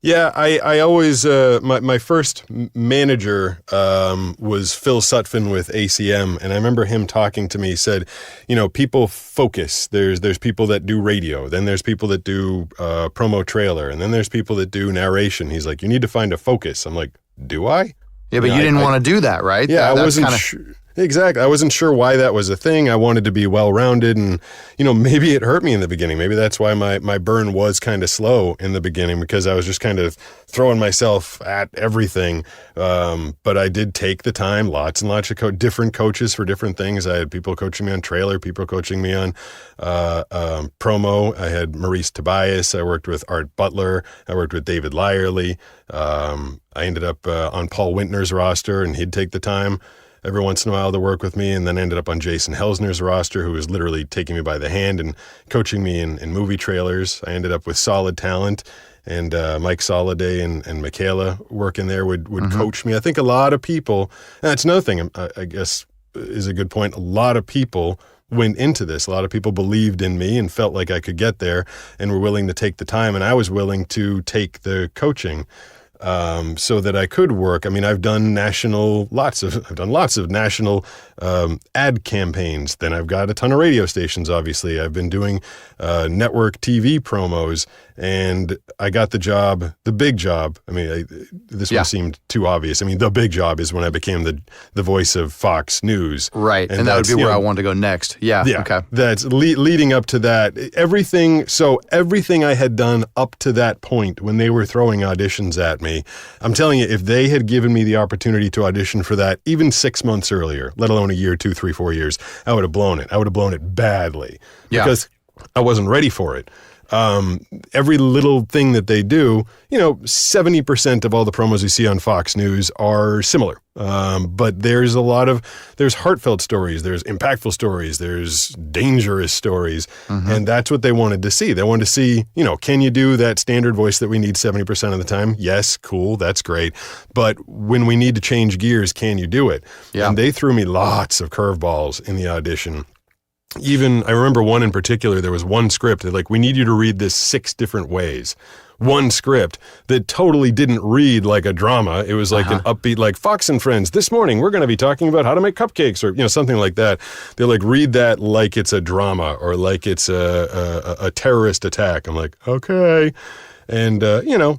Yeah, I always, my first manager was Phil Sutphin with ACM, and I remember him talking to me, said, people focus. There's people that do radio, then there's people that do promo trailer, and then there's people that do narration. He's like, you need to find a focus. I'm like, do I? Yeah, but you didn't want to do that, right? Yeah, I wasn't sure. Exactly. I wasn't sure why that was a thing. I wanted to be well-rounded, and, maybe it hurt me in the beginning. Maybe that's why my burn was kind of slow in the beginning, because I was just kind of throwing myself at everything. But I did take the time, lots and lots of different coaches for different things. I had people coaching me on trailer, people coaching me on promo. I had Maurice Tobias. I worked with Art Butler. I worked with David Lyerly. I ended up on Paul Wintner's roster, and he'd take the time every once in a while to work with me, and then ended up on Jason Helsner's roster, who was literally taking me by the hand and coaching me in movie trailers. I ended up with Solid Talent, and Mike Soliday and Michaela working there would coach me. I think a lot of people, and that's another thing I guess is a good point, a lot of people went into this. A lot of people believed in me and felt like I could get there and were willing to take the time, and I was willing to take the coaching so that I could work. I mean, I've done lots of national ad campaigns. Then I've got a ton of radio stations, obviously. I've been doing network TV promos, and I got the job, the big job. I mean, this one seemed too obvious. I mean, the big job is when I became the voice of Fox News. Right, and that would be where I wanted to go next. Yeah, okay. That's leading up to that. Everything I had done up to that point when they were throwing auditions at me, I'm telling you, if they had given me the opportunity to audition for that even 6 months earlier, let alone a year, 2, 3, 4 years, I would have blown it. I would have blown it badly because I wasn't ready for it. Every little thing that they do, 70% of all the promos you see on Fox News are similar. But there's heartfelt stories, there's impactful stories, there's dangerous stories. And that's what they wanted to see. They wanted to see, can you do that standard voice that we need 70% of the time? Yes, cool, that's great. But when we need to change gears, can you do it? Yeah. And they threw me lots of curveballs in the audition. Even, I remember one in particular, there was one script that we need you to read this 6 different ways. One script that totally didn't read like a drama. It was like an upbeat, like Fox and Friends, this morning we're going to be talking about how to make cupcakes, or, something like that. They read that like it's a drama or like it's a terrorist attack. I'm like, okay. And,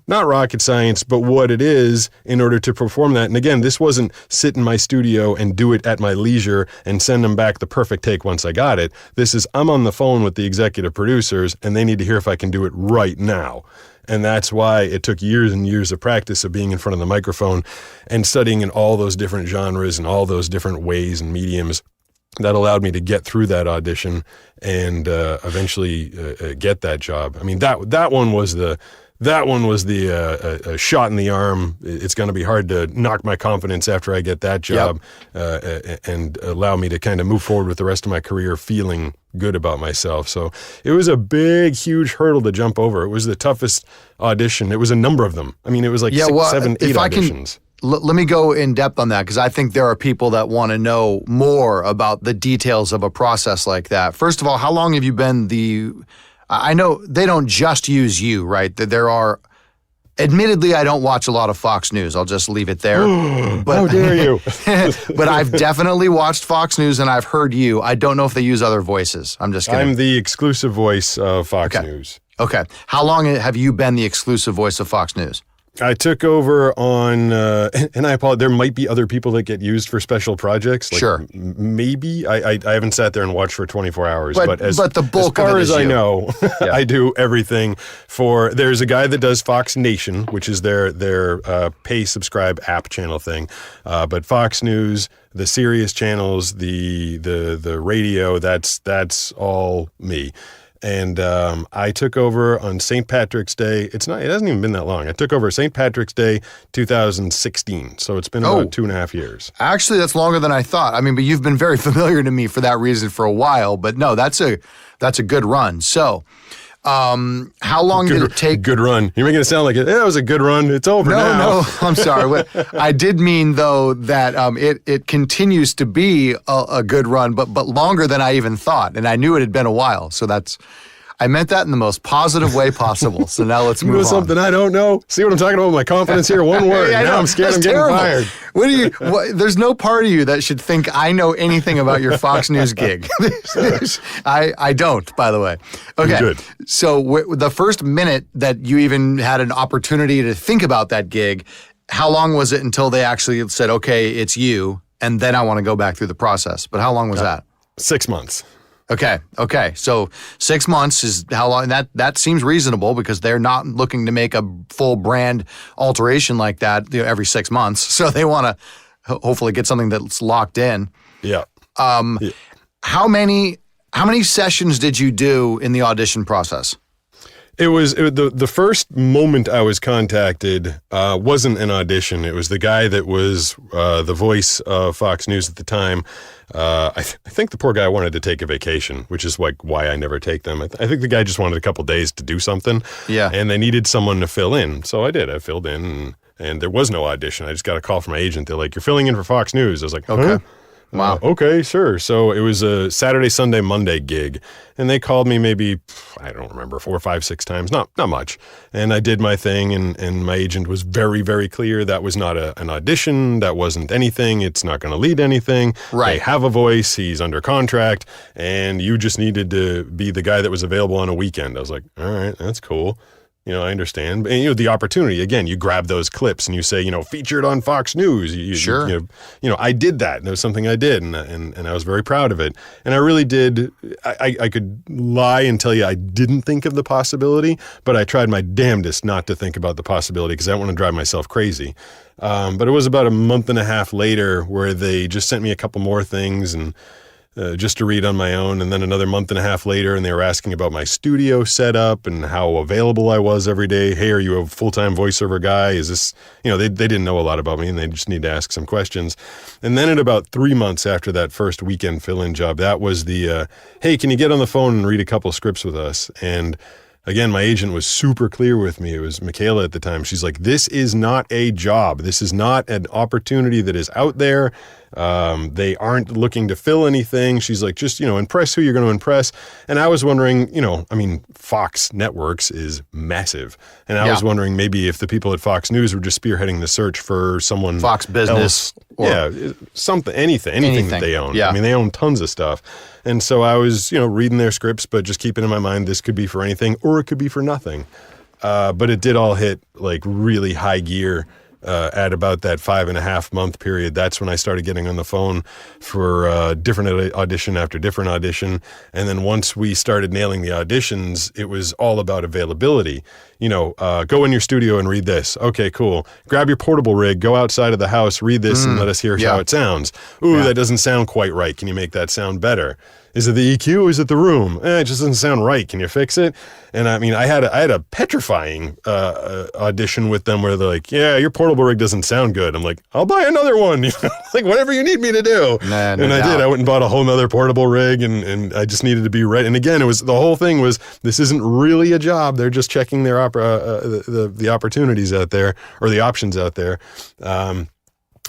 not rocket science, but what it is in order to perform that. And again, this wasn't sit in my studio and do it at my leisure and send them back the perfect take once I got it. This is, I'm on the phone with the executive producers and they need to hear if I can do it right now. And that's why it took years and years of practice of being in front of the microphone and studying in all those different genres and all those different ways and mediums that allowed me to get through that audition and eventually get that job. I mean, that one was the shot in the arm. It's going to be hard to knock my confidence after I get that job and allow me to kind of move forward with the rest of my career feeling good about myself. So it was a big, huge hurdle to jump over. It was the toughest audition. It was a number of them. I mean, it was like 6, 7, 8 auditions. Let me go in depth on that, because I think there are people that want to know more about the details of a process like that. First of all, how long have you been I know they don't just use you, right? There are, admittedly, I don't watch a lot of Fox News. I'll just leave it there. But, how dare you? But I've definitely watched Fox News and I've heard you. I don't know if they use other voices. I'm just kidding. I'm the exclusive voice of Fox News. Okay. How long have you been the exclusive voice of Fox News? I took over on, and I apologize, there might be other people that get used for special projects. Sure. Maybe. I haven't sat there and watched for 24 hours. But the bulk as far of it as is I you. know, I do everything there's a guy that does Fox Nation, which is their pay subscribe app channel thing. But Fox News, the Sirius channels, the radio, that's all me. And I took over on St. Patrick's Day. It hasn't even been that long. I took over St. Patrick's Day 2016. So it's been about 2.5 years. Actually, that's longer than I thought. I mean, but you've been very familiar to me for that reason for a while. But no, that's a good run. So how long did it take? Good run. You're making it sound like that was a good run. It's over now. No, I'm sorry. I did mean, though, that it continues to be a good run, but longer than I even thought. And I knew it had been a while. So I meant that in the most positive way possible. So now let's You move know on. something I don't know? See what I'm talking about with my confidence here? One word. Yeah, I now know. I'm scared That's I'm getting terrible. fired. What do you? There's no part of you that should think I know anything about your Fox News gig. I don't, by the way. Okay. Good. So the first minute that you even had an opportunity to think about that gig, how long was it until they actually said, okay, it's you, and then I want to go back through the process? But how long was that? 6 months. Okay. So 6 months is how long. That seems reasonable because they're not looking to make a full brand alteration like that every 6 months. So they want to hopefully get something that's locked in. Yeah. How many sessions did you do in the audition process? It was the first moment I was contacted wasn't an audition. It was the guy that was the voice of Fox News at the time. I think the poor guy wanted to take a vacation, which is like why I never take them. I think the guy just wanted a couple days to do something. Yeah. And they needed someone to fill in. So I did. I filled in and there was no audition. I just got a call from my agent. They're like, "You're filling in for Fox News." I was like, Okay. Huh? Wow. Okay, sure. So it was a Saturday, Sunday, Monday gig. And they called me maybe, I don't remember, 4, 5, 6 times. Not much. And I did my thing, and my agent was very, very clear that was not an audition. That wasn't anything. It's not going to lead to anything. Right. They have a voice. He's under contract. And you just needed to be the guy that was available on a weekend. I was like, all right, that's cool. I understand. And, the opportunity, again, you grab those clips and you say, featured on Fox News. Sure. I did that. And it was something I did, and I was very proud of it. And I really did. I could lie and tell you I didn't think of the possibility, but I tried my damnedest not to think about the possibility because I don't want to drive myself crazy. But it was about a month and a half later where they just sent me a couple more things and just to read on my own. And then another month and a half later, and they were asking about my studio setup and how available I was every day. Hey, are you a full-time voiceover guy? Is this, they didn't know a lot about me and they just need to ask some questions. And then at about 3 months after that first weekend fill-in job, that was the, hey, can you get on the phone and read a couple scripts with us? And again, my agent was super clear with me. It was Michaela at the time. She's like, this is not a job. This is not an opportunity that is out there. They aren't looking to fill anything. She's like, just, impress who you're going to impress. And I was wondering, Fox Networks is massive. And I was wondering maybe if the people at Fox News were just spearheading the search for someone Fox Business. Or something, anything that they own. Yeah. I mean, they own tons of stuff. And so I was, reading their scripts, but just keeping in my mind, this could be for anything or it could be for nothing. But it did all hit like really high gear at about that 5.5 month period. That's when I started getting on the phone for different audition after different audition. And then once we started nailing the auditions, it was all about availability. Go in your studio and read this. Okay, cool. Grab your portable rig, go outside of the house, read this and let us hear how it sounds. Ooh, that doesn't sound quite right. Can you make that sound better? Is it the EQ or is it the room? It just doesn't sound right. Can you fix it? And I mean, I had a petrifying audition with them where they're like, yeah, your portable rig doesn't sound good. I'm like, I'll buy another one. Like whatever you need me to do. No and I doubt. did. I went and bought a whole nother portable rig and I just needed to be right. And again, the whole thing was, this isn't really a job. They're just checking their the opportunities out there or the options out there. And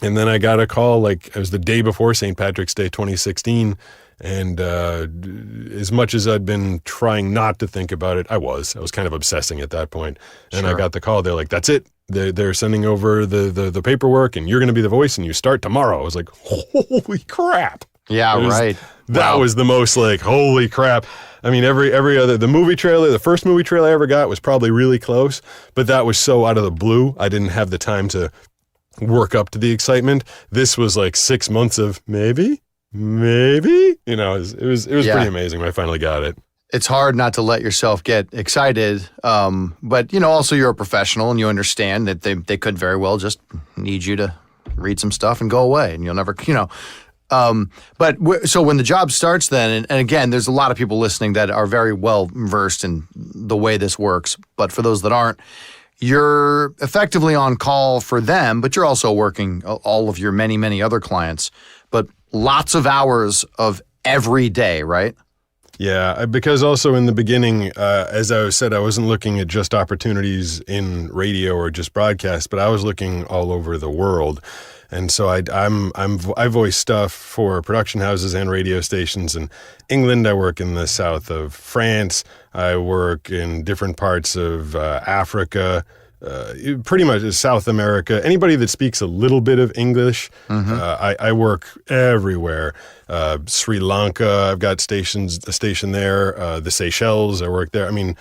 then I got a call, like it was the day before St. Patrick's Day 2016. And as much as I'd been trying not to think about it, I was kind of obsessing at that point. And I got the call. They're like, that's it. They're sending over the paperwork and you're going to be the voice and you start tomorrow. I was like, holy crap. Yeah, right. That was the most like, holy crap. I mean, every other, the first movie trailer I ever got was probably really close, but that was so out of the blue. I didn't have the time to work up to the excitement. This was like 6 months of maybe, it was pretty amazing when I finally got it. It's hard not to let yourself get excited, but also you're a professional and you understand that they could very well just need you to read some stuff and go away, and you'll never, So when the job starts, then, and again, there's a lot of people listening that are very well versed in the way this works, but for those that aren't, you're effectively on call for them, but you're also working all of your many, many other clients, but lots of hours of every day, right? Yeah, because also in the beginning, as I said, I wasn't looking at just opportunities in radio or just broadcast, but I was looking all over the world. And so I voice stuff for production houses and radio stations in England. I work in the south of France. I work in different parts of Africa, pretty much South America. Anybody that speaks a little bit of English, I work everywhere. Sri Lanka, I've got a station there. The Seychelles, I work there. I mean,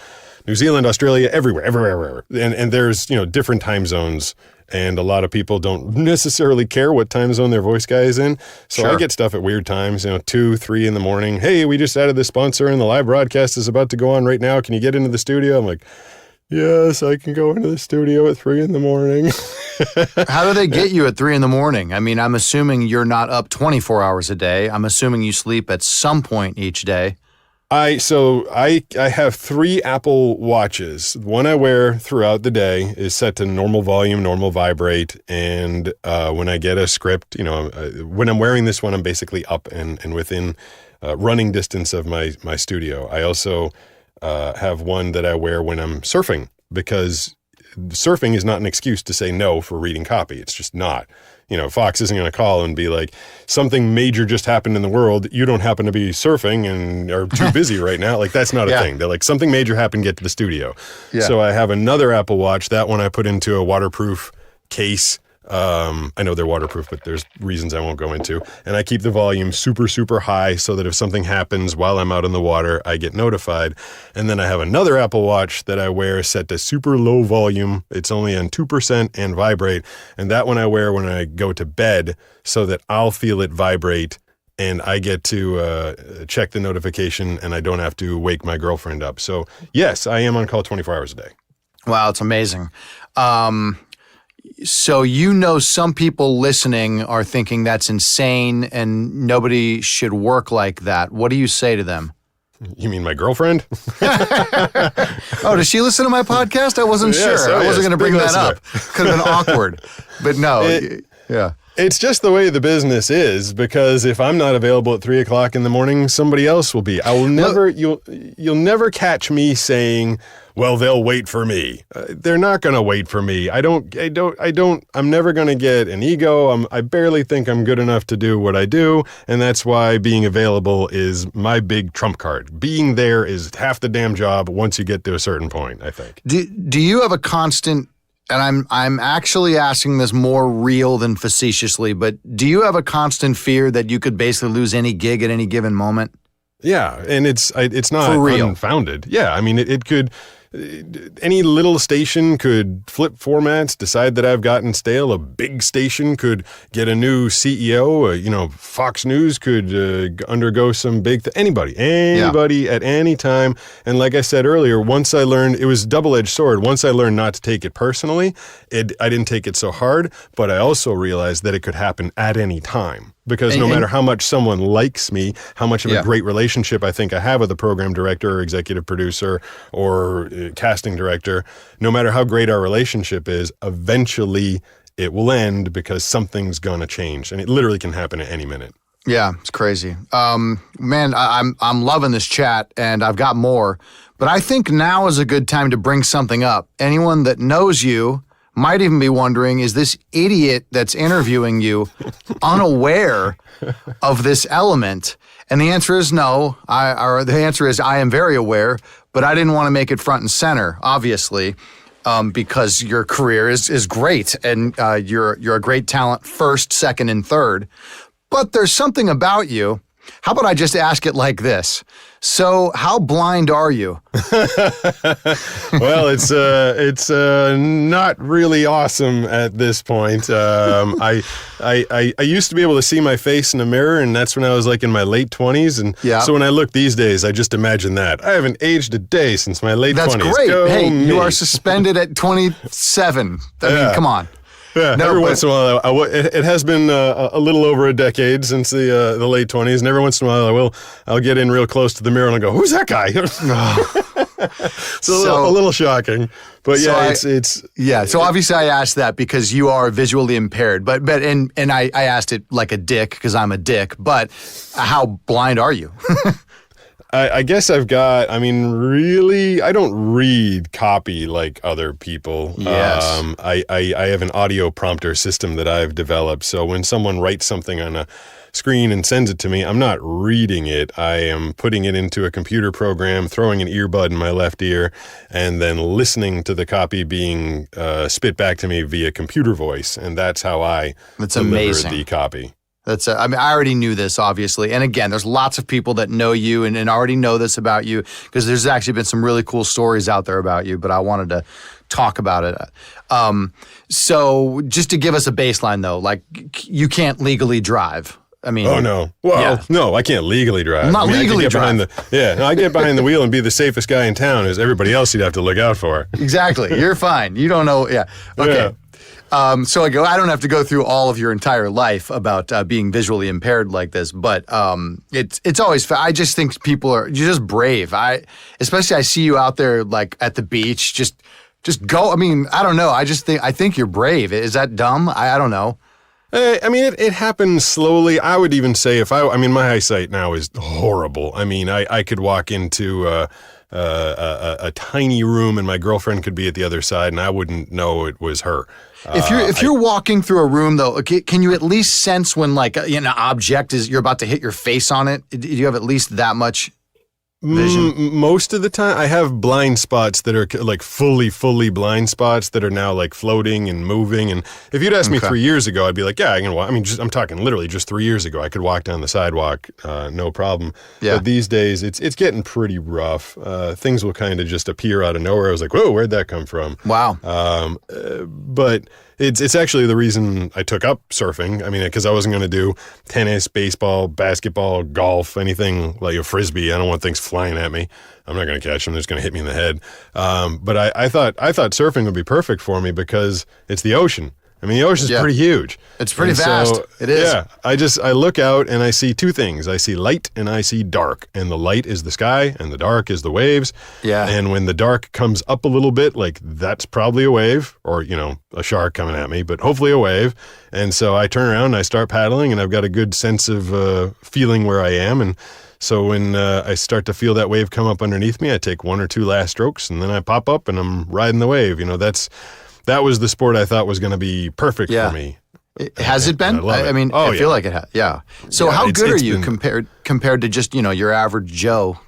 New Zealand, Australia, everywhere. And there's, different time zones. And a lot of people don't necessarily care what time zone their voice guy is in. So I get stuff at weird times, 2, 3 in the morning. Hey, we just added this sponsor and the live broadcast is about to go on right now. Can you get into the studio? I'm like, yes, I can go into the studio at 3 in the morning. How do they get you at 3 in the morning? I mean, I'm assuming you're not up 24 hours a day. I'm assuming you sleep at some point each day. I have 3 Apple Watches. One I wear throughout the day is set to normal volume, normal vibrate, and when I get a script, when I'm wearing this one, I'm basically up and within running distance of my studio. I also have one that I wear when I'm surfing, because surfing is not an excuse to say no for reading copy. It's just not. Fox isn't going to call and be like, something major just happened in the world. You don't happen to be surfing and are too busy right now. Like, that's not a thing. They're like, something major happened, get to the studio. Yeah. So I have another Apple Watch. That one I put into a waterproof case. I know they're waterproof, but there's reasons I won't go into. And I keep the volume super, super high so that if something happens while I'm out in the water, I get notified. And then I have another Apple Watch that I wear set to super low volume. It's only on 2% and vibrate. And that one I wear when I go to bed so that I'll feel it vibrate and I get to check the notification and I don't have to wake my girlfriend up. So yes, I am on call 24 hours a day. Wow, it's amazing. So some people listening are thinking that's insane and nobody should work like that. What do you say to them? You mean my girlfriend? Oh, does she listen to my podcast? I wasn't sure. I wasn't going to bring that up. Could have been awkward. But no, yeah. It's just the way the business is, because if I'm not available at 3 o'clock in the morning, somebody else will be. You'll never catch me saying, well, they'll wait for me. They're not going to wait for me. I'm never going to get an ego. I barely think I'm good enough to do what I do. And that's why being available is my big trump card. Being there is half the damn job once you get to a certain point, I think. Do you have a constant, and I'm actually asking this more real than facetiously, but do you have a constant fear that you could basically lose any gig at any given moment? Yeah, and it's not unfounded. Yeah, I mean, it could. Any little station could flip formats, decide that I've gotten stale. A big station could get a new CEO. Fox News could undergo some big anybody at any time. And like I said earlier, once I learned, it was a double-edged sword. Once I learned not to take it personally, I didn't take it so hard. But I also realized that it could happen at any time. Because no matter how much someone likes me, how much of a great relationship I think I have with a program director or executive producer or casting director, no matter how great our relationship is, eventually it will end because something's going to change. And it literally can happen at any minute. Yeah, it's crazy. Man, I'm loving this chat, and I've got more. But I think now is a good time to bring something up. Anyone that knows you might even be wondering, is this idiot that's interviewing you unaware of this element? And the answer is no. The answer is I am very aware, but I didn't want to make it front and center, obviously, because your career is great and you're a great talent first, second, and third. But there's something about you. How about I just ask it like this? So, how blind are you? Well, it's not really awesome at this point. I used to be able to see my face in a mirror, and that's when I was like in my late 20s. And so when I look these days, I just imagine that. I haven't aged a day since my late 20s. That's great. Hey, you are suspended at 27. I mean, come on. Yeah, every once in a while, it has been a little over a decade since the late 20s, and every once in a while I'll get in real close to the mirror and I'll go, "Who's that guy?" It's a little shocking, but yeah, So obviously I asked that because you are visually impaired, but I asked it like a dick because I'm a dick. But how blind are you? I guess I've got, really, I don't read copy like other people. Yes. I have an audio prompter system that I've developed. So when someone writes something on a screen and sends it to me, I'm not reading it. I am putting it into a computer program, throwing an earbud in my left ear, and then listening to the copy being spit back to me via computer voice. And that's how I deliver the copy. I already knew this, obviously. And again, there's lots of people that know you and already know this about you, because there's actually been some really cool stories out there about you, but I wanted to talk about it. So just to give us a baseline, though, like, you can't legally drive. Oh, no. Well, no, I can't legally drive. Not legally drive. I get behind the wheel and be the safest guy in town, as everybody else you'd have to look out for. Exactly. You're fine. You don't know. Yeah. Okay. Yeah. So I don't have to go through all of your entire life about being visually impaired like this, but it's always. I just think you're just brave. Especially I see you out there like at the beach, just go. I don't know. I think you're brave. Is that dumb? I don't know. It happens slowly. I would even say my eyesight now is horrible. I could walk into a tiny room and my girlfriend could be at the other side and I wouldn't know it was her. If you're walking through a room, though, can you at least sense when like an object you're about to hit your face on it? Do you have at least that much vision? Most of the time, I have blind spots that are like fully blind spots that are now like floating and moving. And if you'd asked me 3 years ago, I'd be like, yeah, I can walk. I'm talking literally just 3 years ago. I could walk down the sidewalk, no problem. Yeah. But these days, it's getting pretty rough. Things will kind of just appear out of nowhere. I was like, whoa, where'd that come from? Wow. But it's actually the reason I took up surfing. Because I wasn't going to do tennis, baseball, basketball, golf, anything like a frisbee. I don't want things flying at me. I'm not going to catch them. They're just going to hit me in the head. But I thought surfing would be perfect for me because it's the ocean. The ocean's pretty huge. It's pretty vast. So, it is. Yeah. I look out and I see two things. I see light and I see dark. And the light is the sky and the dark is the waves. Yeah. And when the dark comes up a little bit, like that's probably a wave or, a shark coming at me, but hopefully a wave. And so I turn around and I start paddling and I've got a good sense of feeling where I am. And so when I start to feel that wave come up underneath me, I take one or two last strokes and then I pop up and I'm riding the wave. That was the sport I thought was going to be perfect for me. Has it been? I feel like it has. Yeah. So how good are you compared to just, your average Joe,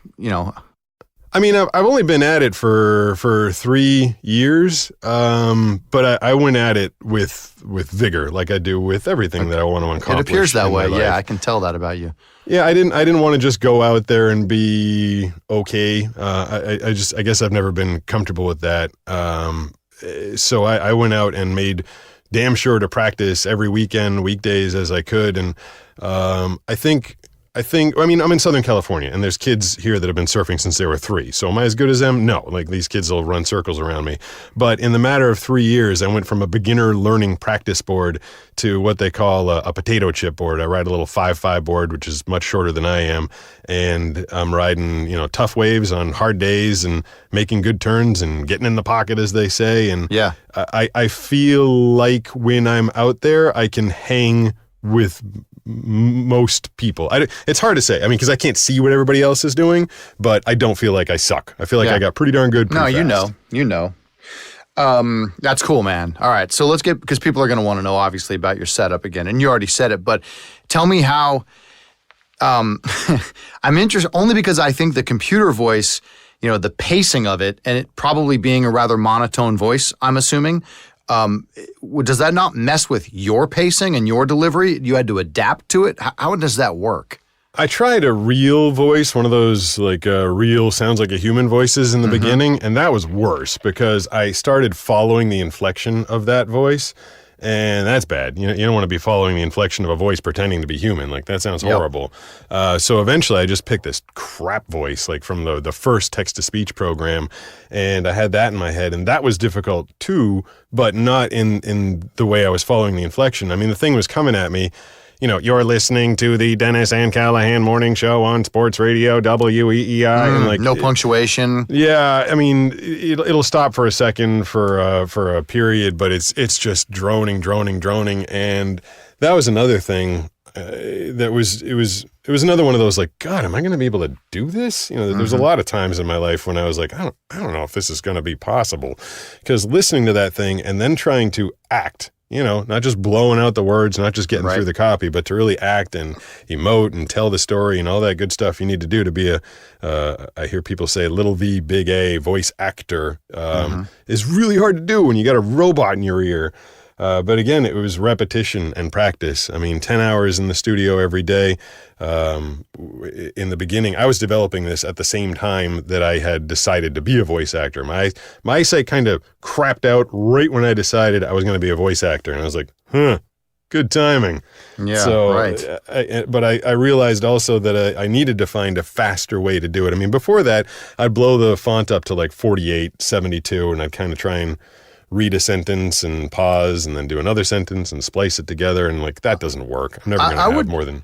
I've only been at it for 3 years, but I went at it with vigor, like I do with everything that I want to accomplish. It appears that way. Yeah, I can tell that about you. Yeah, I didn't want to just go out there and be okay. I guess I've never been comfortable with that. So I went out and made damn sure to practice every weekend, weekdays as I could. And I'm in Southern California and there's kids here that have been surfing since they were 3. So am I as good as them? No, like these kids will run circles around me. But in the matter of 3 years, I went from a beginner learning practice board to what they call a potato chip board. I ride a little 5.5 board, which is much shorter than I am. And I'm riding, tough waves on hard days and making good turns and getting in the pocket, as they say. And yeah, I feel like when I'm out there, I can hang with most people. It's hard to say. Because I can't see what everybody else is doing, but I don't feel like I suck. I feel like I got pretty darn good. No, fast. You know. That's cool, man. All right, so let's get, because people are going to want to know, obviously, about your setup again, and you already said it, but tell me how. I'm interested only because I think the computer voice, the pacing of it, and it probably being a rather monotone voice, I'm assuming. Does that not mess with your pacing and your delivery? You had to adapt to it? How does that work? I tried a real voice, one of those like real sounds like a human voices in the beginning, and that was worse because I started following the inflection of that voice, and that's bad. You don't want to be following the inflection of a voice pretending to be human. Like that sounds horrible. So eventually I just picked this crap voice like from the first text-to-speech program, and I had that in my head, and that was difficult too, but not in the way I was following the inflection. The thing was coming at me. You're listening to the Dennis and Callahan Morning Show on Sports Radio, WEEI. And no punctuation. Yeah, it'll stop for a second for a period, but it's just droning. And that was another thing. It was it was another one of those like, God, am I going to be able to do this? You know, there's a lot of times in my life when I was like, I don't know if this is going to be possible, because listening to that thing and then trying to act, you know, not just blowing out the words, not just getting through the copy, but to really act and emote and tell the story and all that good stuff you need to do to be I hear people say little V, big A, voice actor, is really hard to do when you got a robot in your ear. But again, it was repetition and practice. I mean, 10 hours in the studio every day. In the beginning, I was developing this at the same time that I had decided to be a voice actor. My eyesight kind of crapped out right when I decided I was going to be a voice actor. And I was like, good timing. Yeah, so, right. But I realized also that I needed to find a faster way to do it. I mean, before that, I'd blow the font up to like 48, 72, and I'd kind of try and read a sentence and pause and then do another sentence and splice it together. And like, that doesn't work. I'm never going to have more than...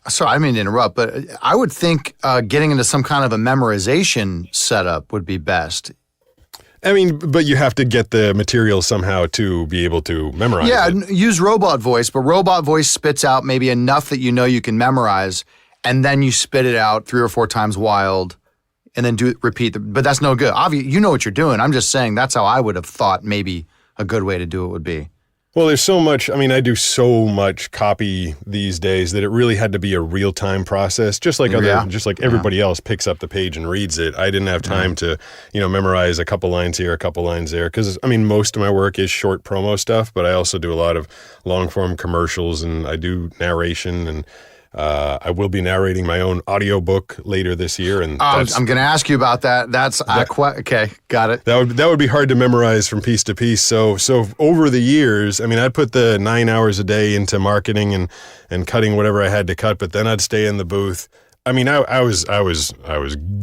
sorry, I didn't mean to interrupt, but I would think getting into some kind of a memorization setup would be best. I mean, but you have to get the material somehow to be able to memorize it. Use robot voice, but robot voice spits out maybe enough that you know you can memorize, and then you spit it out 3 or 4 times wild, and then repeat. But that's no good. Obviously, you know what you're doing. I'm just saying that's how I would have thought maybe a good way to do it would be. Well, there's so much, I mean, I do so much copy these days that it really had to be a real-time process, just like everybody else picks up the page and reads it. I didn't have time to, memorize a couple lines here, a couple lines there, because, I mean, most of my work is short promo stuff, but I also do a lot of long-form commercials, and I do narration, and I will be narrating my own audiobook later this year. And I'm going to ask you about that. Okay, got it. That would be hard to memorize from piece to piece. So over the years, I mean, I'd put the 9 hours a day into marketing and cutting whatever I had to cut, but then I'd stay in the booth. I mean, I was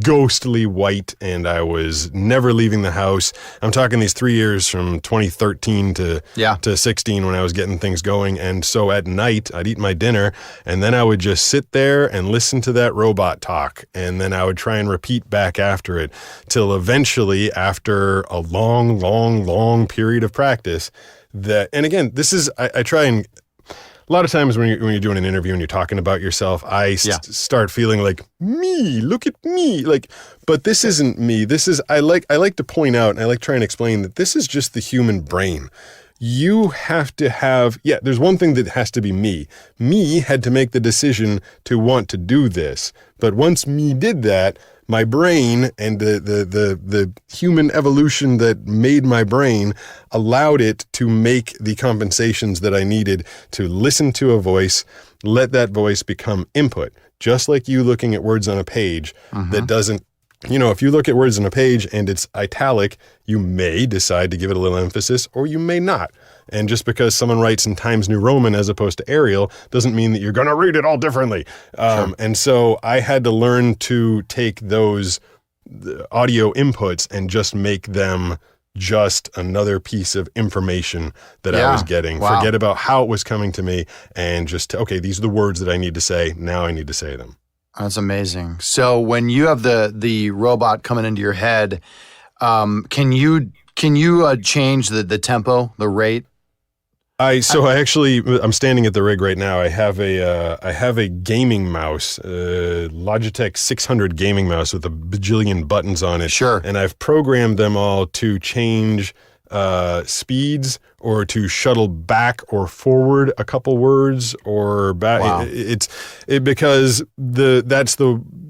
ghostly white, and I was never leaving the house. I'm talking these 3 years from 2013 to 16 when I was getting things going. And so at night, I'd eat my dinner, and then I would just sit there and listen to that robot talk. And then I would try and repeat back after it till eventually, after a long, long, long period of practice, and again, this is, I try and... A lot of times when you're doing an interview and you're talking about yourself, I start feeling like, me, look at me. Like, but this isn't me. This is, I like to point out, and I like trying to explain that this is just the human brain. You have to have, there's one thing that has to be me. Me had to make the decision to want to do this. But once me did that, my brain and the human evolution that made my brain allowed it to make the compensations that I needed to listen to a voice, let that voice become input. Just like you looking at words on a page that doesn't, if you look at words on a page and it's italic, you may decide to give it a little emphasis or you may not. And just because someone writes in Times New Roman as opposed to Arial doesn't mean that you're going to read it all differently. Sure. And so I had to learn to take those audio inputs and just make them just another piece of information that I was getting. Wow. Forget about how it was coming to me and just, okay, these are the words that I need to say. Now I need to say them. That's amazing. So when you have the robot coming into your head, can you change the tempo, the rate? I'm standing at the rig right now. I have a gaming mouse, Logitech 600 gaming mouse with a bajillion buttons on it. Sure. And I've programmed them all to change speeds or to shuttle back or forward a couple words or back. Wow. Because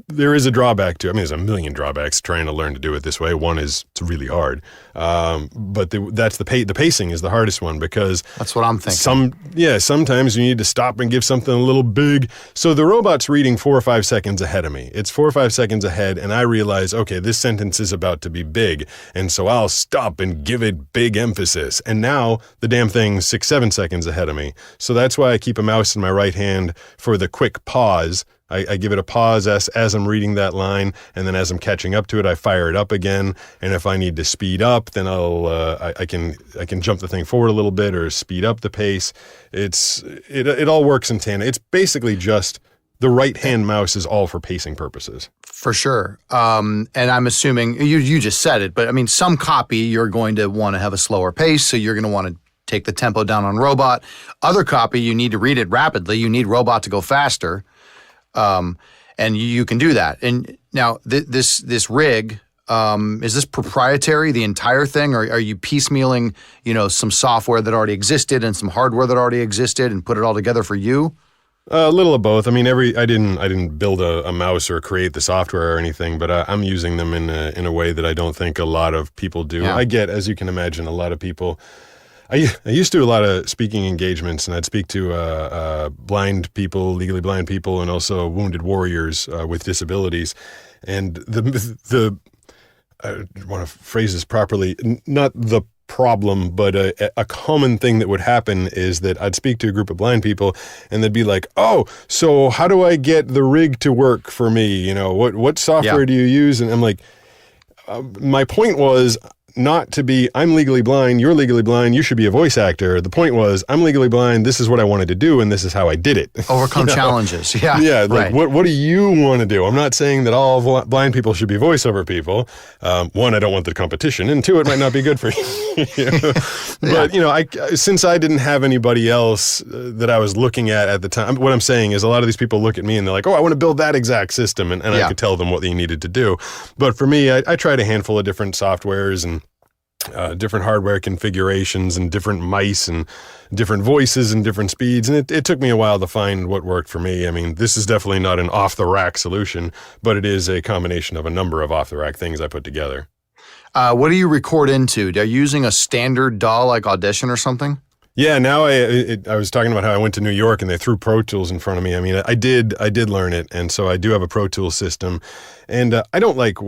there is a drawback to it. I mean, there's a million drawbacks trying to learn to do it this way. One is it's really hard. But that's the pacing is the hardest one because that's what I'm thinking. Sometimes you need to stop and give something a little big. So the robot's reading 4 or 5 seconds ahead of me. It's 4 or 5 seconds ahead, and I realize, okay, this sentence is about to be big, and so I'll stop and give it big emphasis. And now the damn thing's 6, 7 seconds ahead of me. So that's why I keep a mouse in my right hand for the quick pause. I give it a pause as I'm reading that line, and then as I'm catching up to it, I fire it up again. And if I need to speed up, then I can jump the thing forward a little bit or speed up the pace. It all works in tandem. It's basically just the right hand mouse is all for pacing purposes. For sure. And I'm assuming you just said it, but I mean, some copy you're going to want to have a slower pace, so you're going to want to take the tempo down on robot. Other copy you need to read it rapidly. You need robot to go faster. And you can do that. And now this rig, is this proprietary, the entire thing, or are you piecemealing, some software that already existed and some hardware that already existed and put it all together for you? A little of both. I mean, I didn't build a mouse or create the software or anything, but I'm using them in a way that I don't think a lot of people do. Yeah. I get, as you can imagine, a lot of people. I used to do a lot of speaking engagements, and I'd speak to blind people, legally blind people, and also wounded warriors with disabilities. And the I want to phrase this properly, not the problem, but a common thing that would happen is that I'd speak to a group of blind people, and they'd be like, "Oh, so how do I get the rig to work for me? What software do you use?" And I'm like, my point was not to be, I'm legally blind, you're legally blind, you should be a voice actor. The point was, I'm legally blind, this is what I wanted to do, and this is how I did it. Overcome challenges. Yeah. Yeah, like, right. what do you want to do? I'm not saying that all blind people should be voiceover people. One, I don't want the competition, and two, it might not be good for you. But, since I didn't have anybody else that I was looking at the time, what I'm saying is a lot of these people look at me and they're like, oh, I want to build that exact system, and I could tell them what they needed to do. But for me, I tried a handful of different softwares and different hardware configurations and different mice and different voices and different speeds. And it took me a while to find what worked for me. I mean, this is definitely not an off-the-rack solution, but it is a combination of a number of off-the-rack things I put together. What do you record into? Are you using a standard DAW like Audition or something? Yeah, now I was talking about how I went to New York and they threw Pro Tools in front of me. I mean, I did learn it, and so I do have a Pro Tools system. And I don't like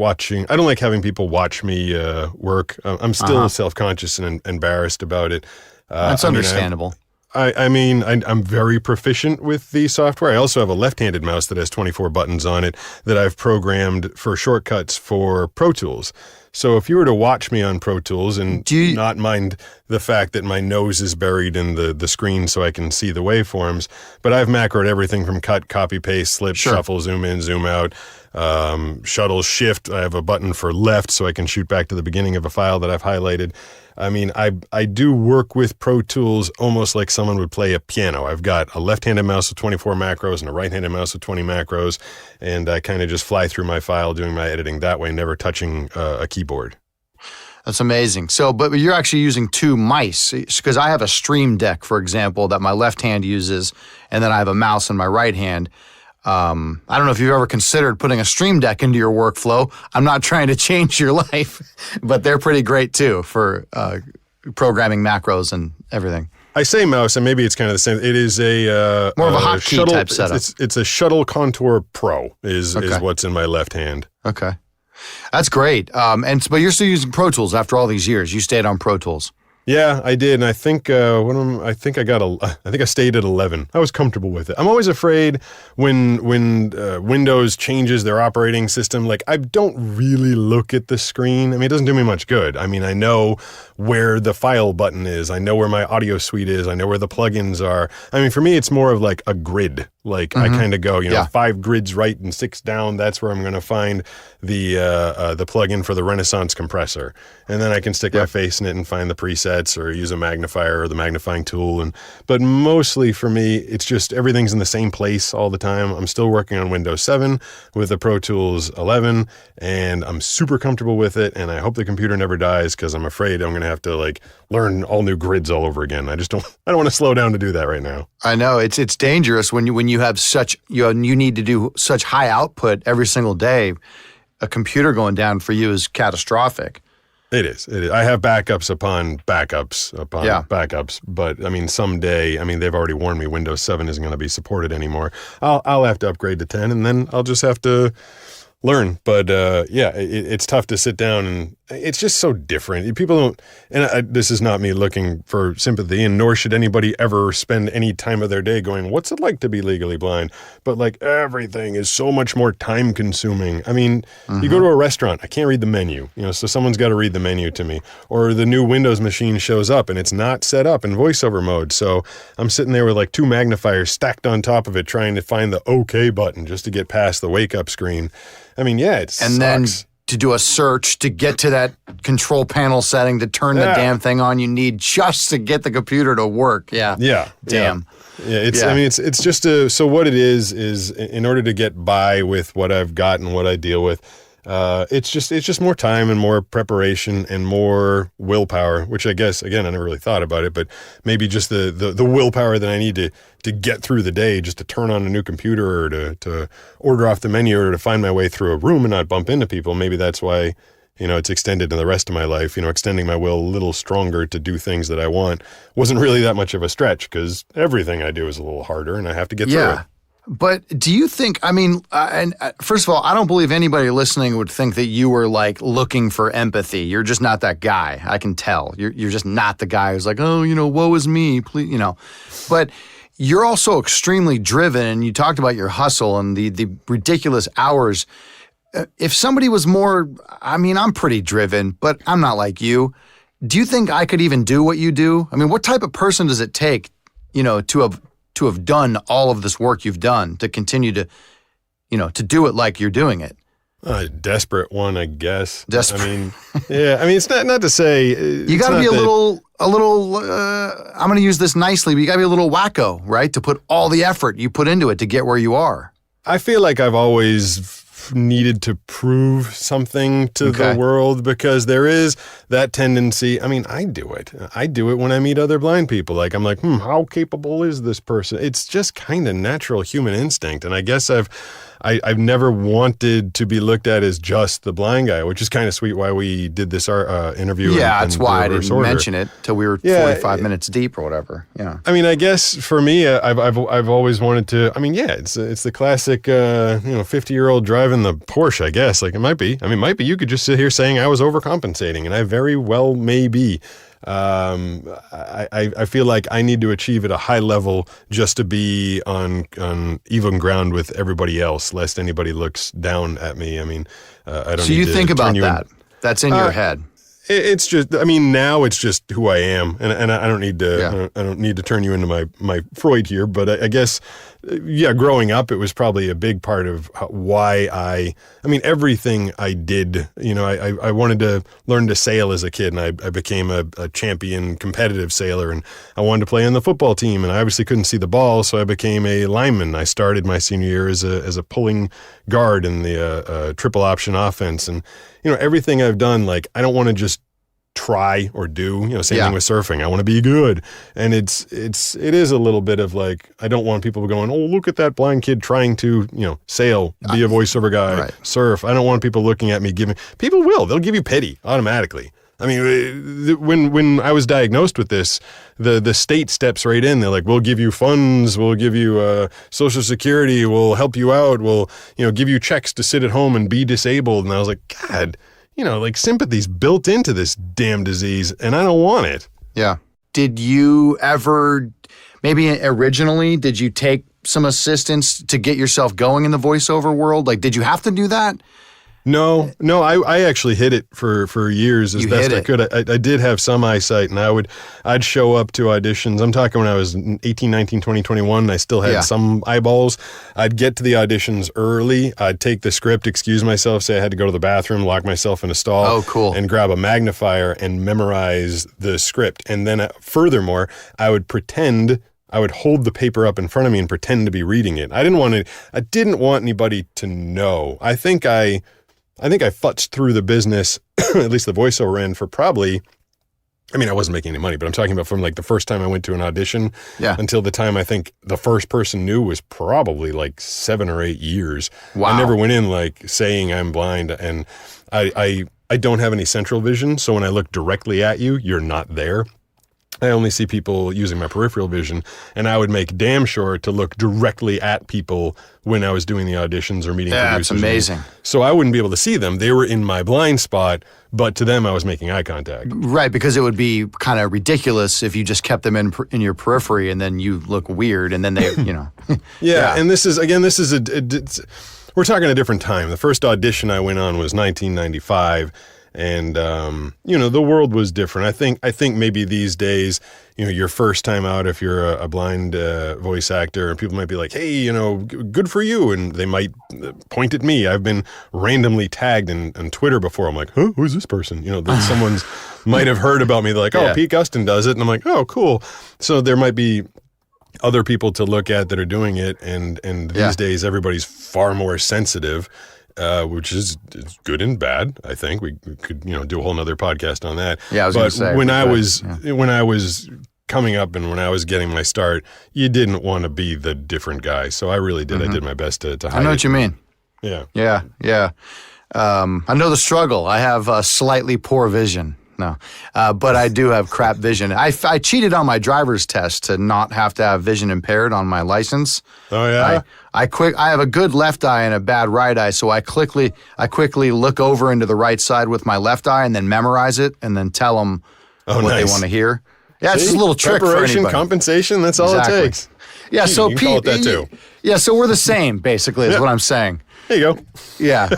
having people watch me work. I'm still self-conscious and embarrassed about it. That's understandable. I'm very proficient with the software. I also have a left-handed mouse that has 24 buttons on it that I've programmed for shortcuts for Pro Tools. So if you were to watch me on Pro Tools and not mind the fact that my nose is buried in the screen so I can see the waveforms, but I've macroed everything from cut, copy, paste, slip, shuffle, zoom in, zoom out, shuttle, shift. I have a button for left so I can shoot back to the beginning of a file that I've highlighted. I mean, I do work with Pro Tools almost like someone would play a piano. I've got a left-handed mouse with 24 macros and a right-handed mouse with 20 macros, and I kind of just fly through my file doing my editing that way, never touching a keyboard. That's amazing. So, but you're actually using two mice, because I have a Stream Deck, for example, that my left hand uses, and then I have a mouse in my right hand. I don't know if you've ever considered putting a Stream Deck into your workflow. I'm not trying to change your life, but they're pretty great too for programming macros and everything. I say mouse, and maybe it's kind of the same. It is a more of a hotkey type setup. It's a Shuttle Contour Pro is what's in my left hand. Okay, that's great. But you're still using Pro Tools after all these years. You stayed on Pro Tools. Yeah, I did, and I think I think I stayed at 11. I was comfortable with it. I'm always afraid when Windows changes their operating system. Like, I don't really look at the screen. I mean, it doesn't do me much good. I mean, I know where the file button is. I know where my audio suite is. I know where the plugins are. I mean, for me, it's more of like a grid. Like, I kind of go, 5 grids right and 6 down. That's where I'm going to find the plugin for the Renaissance compressor, and then I can stick my face in it and find the presets or use a magnifier or the magnifying tool. But mostly for me, it's just everything's in the same place all the time. I'm still working on Windows 7 with the Pro Tools 11, and I'm super comfortable with it. And I hope the computer never dies, because I'm afraid I'm going to have to learn all new grids all over again. I don't want to slow down to do that right now. I know it's dangerous when you have such you need to do such high output every single day. A computer going down for you is catastrophic. It is. I have backups upon backups, but I mean, someday, they've already warned me Windows 7 isn't going to be supported anymore. I'll have to upgrade to 10, and then I'll just have to learn. But it's tough to sit down, and it's just so different. People don't, and this is not me looking for sympathy, and nor should anybody ever spend any time of their day going, what's it like to be legally blind? But everything is so much more time consuming. I mean, you go to a restaurant, I can't read the menu, so someone's got to read the menu to me. Or the new Windows machine shows up and it's not set up in voiceover mode. So I'm sitting there with 2 magnifiers stacked on top of it, trying to find the OK button just to get past the wake up screen. I mean, it sucks. to do a search, to get to that control panel setting, to turn the damn thing on you need just to get the computer to work. Yeah. Yeah. Damn. Yeah, I mean, it's just so what it is in order to get by with what I've got and what I deal with, it's just more time and more preparation and more willpower, which I guess, again, I never really thought about it, but maybe just the willpower that I need to get through the day, just to turn on a new computer or to order off the menu or to find my way through a room and not bump into people. Maybe that's why, it's extended in the rest of my life. Extending my will a little stronger to do things that I want wasn't really that much of a stretch because everything I do is a little harder and I have to get through it. But do you think, first of all, I don't believe anybody listening would think that you were like looking for empathy. You're just not that guy. I can tell. You're just not the guy who's like, oh, woe is me, please, But you're also extremely driven, and you talked about your hustle and the ridiculous hours. If somebody was more, I'm pretty driven, but I'm not like you. Do you think I could even do what you do? What type of person does it take, to have done all of this work you've done to continue to, to do it like you're doing it? A desperate one, I guess. Desperate. It's not to say. You got to be a little. I'm going to use this nicely, but you got to be a little wacko, right? To put all the effort you put into it to get where you are. I feel like I've always needed to prove something to the world because there is that tendency. I do it. I do it when I meet other blind people. Like, I'm like, how capable is this person? It's just kind of natural human instinct. And I guess I've never wanted to be looked at as just the blind guy, which is kind of sweet why we did this interview. Yeah, that's why I didn't mention it till we were 45 minutes deep or whatever. Yeah. I guess for me, I've always wanted to. It's the classic 50-year-old driving the Porsche. I guess it might be. You could just sit here saying I was overcompensating, and I very well may be. I feel like I need to achieve at a high level just to be on even ground with everybody else, lest anybody looks down at me. I don't. So you think about that? That's in your head. It's just, now it's just who I am, and I don't need to. I don't need to turn you into my Freud here, but I guess, growing up, it was probably a big part of why everything I did. I wanted to learn to sail as a kid, and I became a champion competitive sailor, and I wanted to play on the football team, and I obviously couldn't see the ball, so I became a lineman. I started my senior year as a pulling guard in the triple option offense, and everything I've done, like, I don't want to just try or do, same thing with surfing. I want to be good. And it is a little bit of like, I don't want people going, oh, look at that blind kid trying to, sail, be a voiceover guy, surf. I don't want people looking at me they'll give you pity automatically. When I was diagnosed with this, the state steps right in. They're like, we'll give you funds, we'll give you Social Security, we'll help you out, we'll give you checks to sit at home and be disabled. And I was like, God, sympathy's built into this damn disease, and I don't want it. Yeah. Did you ever, maybe originally, did you take some assistance to get yourself going in the voiceover world? Like, did you have to do that? No, I actually hid it for years as best I could. I did have some eyesight, and I'd show up to auditions. I'm talking when I was 18, 19, 20, 21, and I still had some eyeballs. I'd get to the auditions early. I'd take the script, excuse myself, say I had to go to the bathroom, lock myself in a stall, and grab a magnifier and memorize the script. And then furthermore, I would hold the paper up in front of me and pretend to be reading it. I didn't want anybody to know. I think I futzed through the business, at least the voiceover end, for probably, I wasn't making any money, but I'm talking about from like the first time I went to an audition until the time I think the first person knew was probably like 7 or 8 years. Wow. I never went in like saying I'm blind, and I don't have any central vision, so when I look directly at you, you're not there. I only see people using my peripheral vision, and I would make damn sure to look directly at people when I was doing the auditions or meeting producers. That's amazing. So I wouldn't be able to see them. They were in my blind spot, but to them I was making eye contact. Right, because it would be kind of ridiculous if you just kept them in your periphery and then you look weird and then they, Yeah, and this is we're talking a different time. The first audition I went on was 1995. And, the world was different. I think maybe these days, your first time out, if you're a blind voice actor, and people might be like, hey, good for you. And they might point at me. I've been randomly tagged on Twitter before. I'm like, huh, who's this person? That someone's might have heard about me. They're like, oh, Pete Gustin does it. And I'm like, oh, cool. So there might be other people to look at that are doing it. And these days, everybody's far more sensitive. Which is good and bad. I think we could, do a whole nother podcast on that. Yeah, I was going to say. When I was coming up and when I was getting my start, you didn't want to be the different guy. So I really did. I did my best to hide it. I know what you mean. Yeah. Yeah. I know the struggle. I have slightly poor vision. No, but I do have crap vision. I cheated on my driver's test to not have to have vision impaired on my license. Oh yeah. I have a good left eye and a bad right eye, so I quickly look over into the right side with my left eye and then memorize it and then tell them what they want to hear. Yeah, it's just a little trick for anybody. Preparation, compensation, that's all it takes. Yeah, so you Pete, can call it that too. Yeah, so we're the same basically is what I'm saying. There you go. Yeah.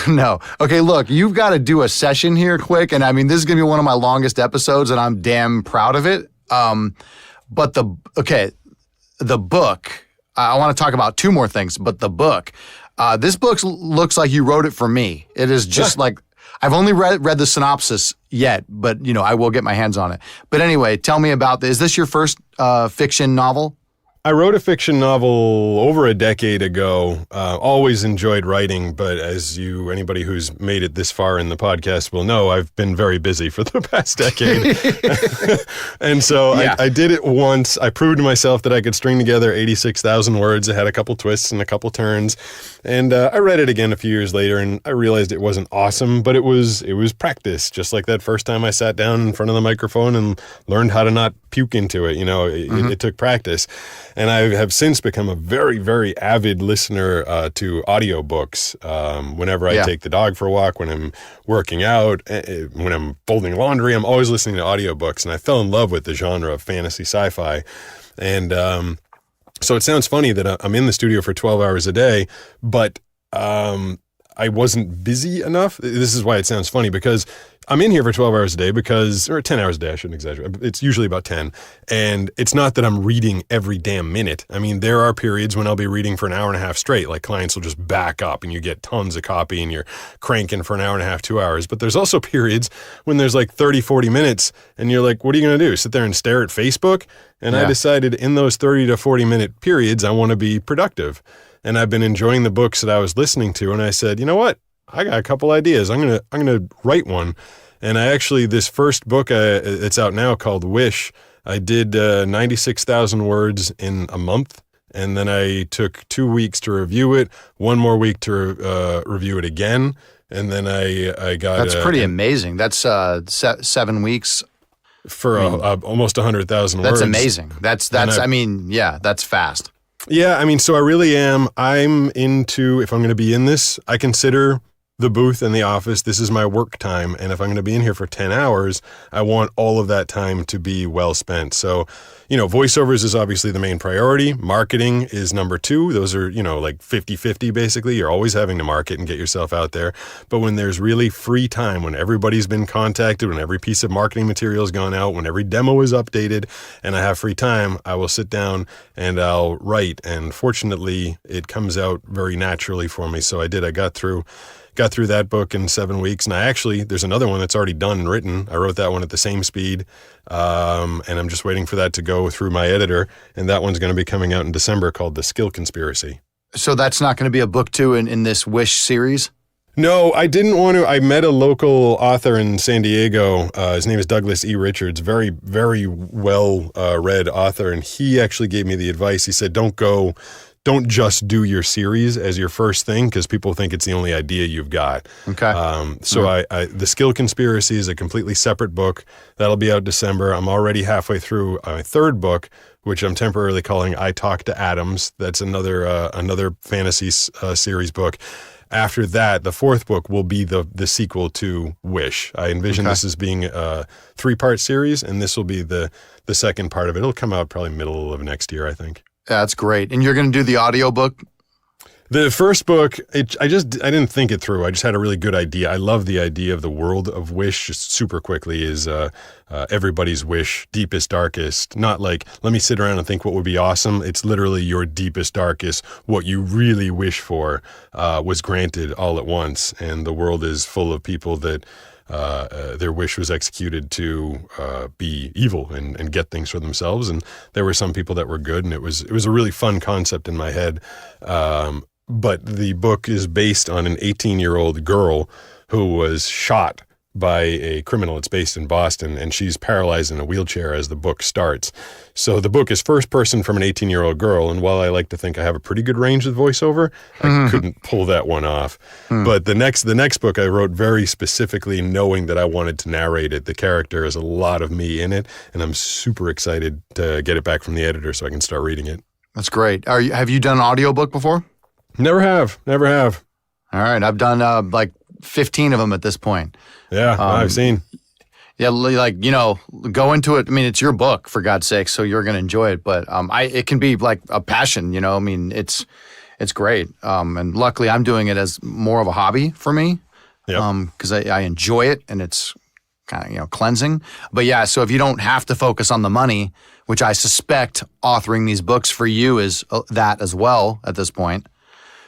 No. Okay, look, you've got to do a session here quick. And I mean, this is going to be one of my longest episodes and I'm damn proud of it. But the book, I want to talk about two more things, but the book, this book looks like you wrote it for me. It is just like, I've only read the synopsis yet, but I will get my hands on it. But anyway, tell me about this. Is this your first fiction novel? I wrote a fiction novel over a decade ago. Always enjoyed writing, but as anybody who's made it this far in the podcast will know, I've been very busy for the past decade. And so I did it once. I proved to myself that I could string together 86,000 words. It had a couple twists and a couple turns. And I read it again a few years later, and I realized it wasn't awesome, but it was practice. Just like that first time I sat down in front of the microphone and learned how to not puke into it. It took practice. And I have since become a very, very avid listener to audiobooks. Whenever I take the dog for a walk, when I'm working out, when I'm folding laundry, I'm always listening to audiobooks. And I fell in love with the genre of fantasy sci-fi. And so it sounds funny that I'm in the studio for 12 hours a day, but I wasn't busy enough. This is why it sounds funny, because I'm in here for 12 hours a day or 10 hours a day, I shouldn't exaggerate. It's usually about 10. And it's not that I'm reading every damn minute. I mean, there are periods when I'll be reading for an hour and a half straight, like clients will just back up and you get tons of copy and you're cranking for an hour and a half, 2 hours. But there's also periods when there's like 30, 40 minutes and you're like, what are you going to do? Sit there and stare at Facebook? And I decided in those 30 to 40 minute periods, I want to be productive. And I've been enjoying the books that I was listening to. And I said, you know what? I got a couple ideas. I'm gonna write one. And I actually, this first book, it's out now, called Wish. I did 96,000 words in a month. And then I took 2 weeks to review it, 1 more week to review it again. And then I got... That's pretty amazing. That's 7 weeks. For almost 100,000 words. That's amazing. That's fast. Yeah, I mean, so I really am. I'm into, if I'm going to be in this, I consider the booth and the office, this is my work time. And if I'm going to be in here for 10 hours, I want all of that time to be well spent. So, voiceovers is obviously the main priority. Marketing is number 2. Those are, like 50-50 basically. You're always having to market and get yourself out there. But when there's really free time, when everybody's been contacted, when every piece of marketing material has gone out, when every demo is updated, and I have free time, I will sit down and I'll write. And fortunately, it comes out very naturally for me. So I got through that book in 7 weeks. And there's another one that's already done and written. I wrote that one at the same speed. And I'm just waiting for that to go through my editor. And that one's going to be coming out in December, called The Skill Conspiracy. So that's not going to be a book 2 in this Wish series? No, I didn't want to. I met a local author in San Diego. His name is Douglas E. Richards, very, very well read author. And he actually gave me the advice. He said, don't just do your series as your first thing, because people think it's the only idea you've got. Okay. The Skill Conspiracy is a completely separate book. That'll be out December. I'm already halfway through my 3rd book, which I'm temporarily calling I Talk to Atoms. That's another fantasy series book. After that, the 4th book will be the sequel to Wish. I envision this as being a 3-part series, and this will be the second part of it. It'll come out probably middle of next year, I think. Yeah, that's great. And you're going to do the audiobook? The first book, I didn't think it through. I just had a really good idea. I love the idea of the world of Wish. Just super quickly is everybody's wish, deepest, darkest. Not like, let me sit around and think what would be awesome. It's literally your deepest, darkest, what you really wish for was granted all at once. And the world is full of people that their wish was executed to be evil and get things for themselves. And there were some people that were good, and it was a really fun concept in my head. But the book is based on an 18-year-old girl who was shot by a criminal. It's based in Boston, and she's paralyzed in a wheelchair as the book starts. So the book is first person from an 18-year-old girl, and while I like to think I have a pretty good range with voiceover, I couldn't pull that one off. But the next book I wrote very specifically knowing that I wanted to narrate it. The character has a lot of me in it, and I'm super excited to get it back from the editor so I can start reading it. That's great. Have you done an audiobook before? Never have. All right. I've done like 15 of them at this point. Yeah, I've seen. Yeah, like, go into it. I mean, it's your book, for God's sake, so you're going to enjoy it. But it can be like a passion, I mean, it's great. And luckily, I'm doing it as more of a hobby for me because I enjoy it, and it's kind of, cleansing. But yeah, so if you don't have to focus on the money, which I suspect authoring these books for you is that as well at this point.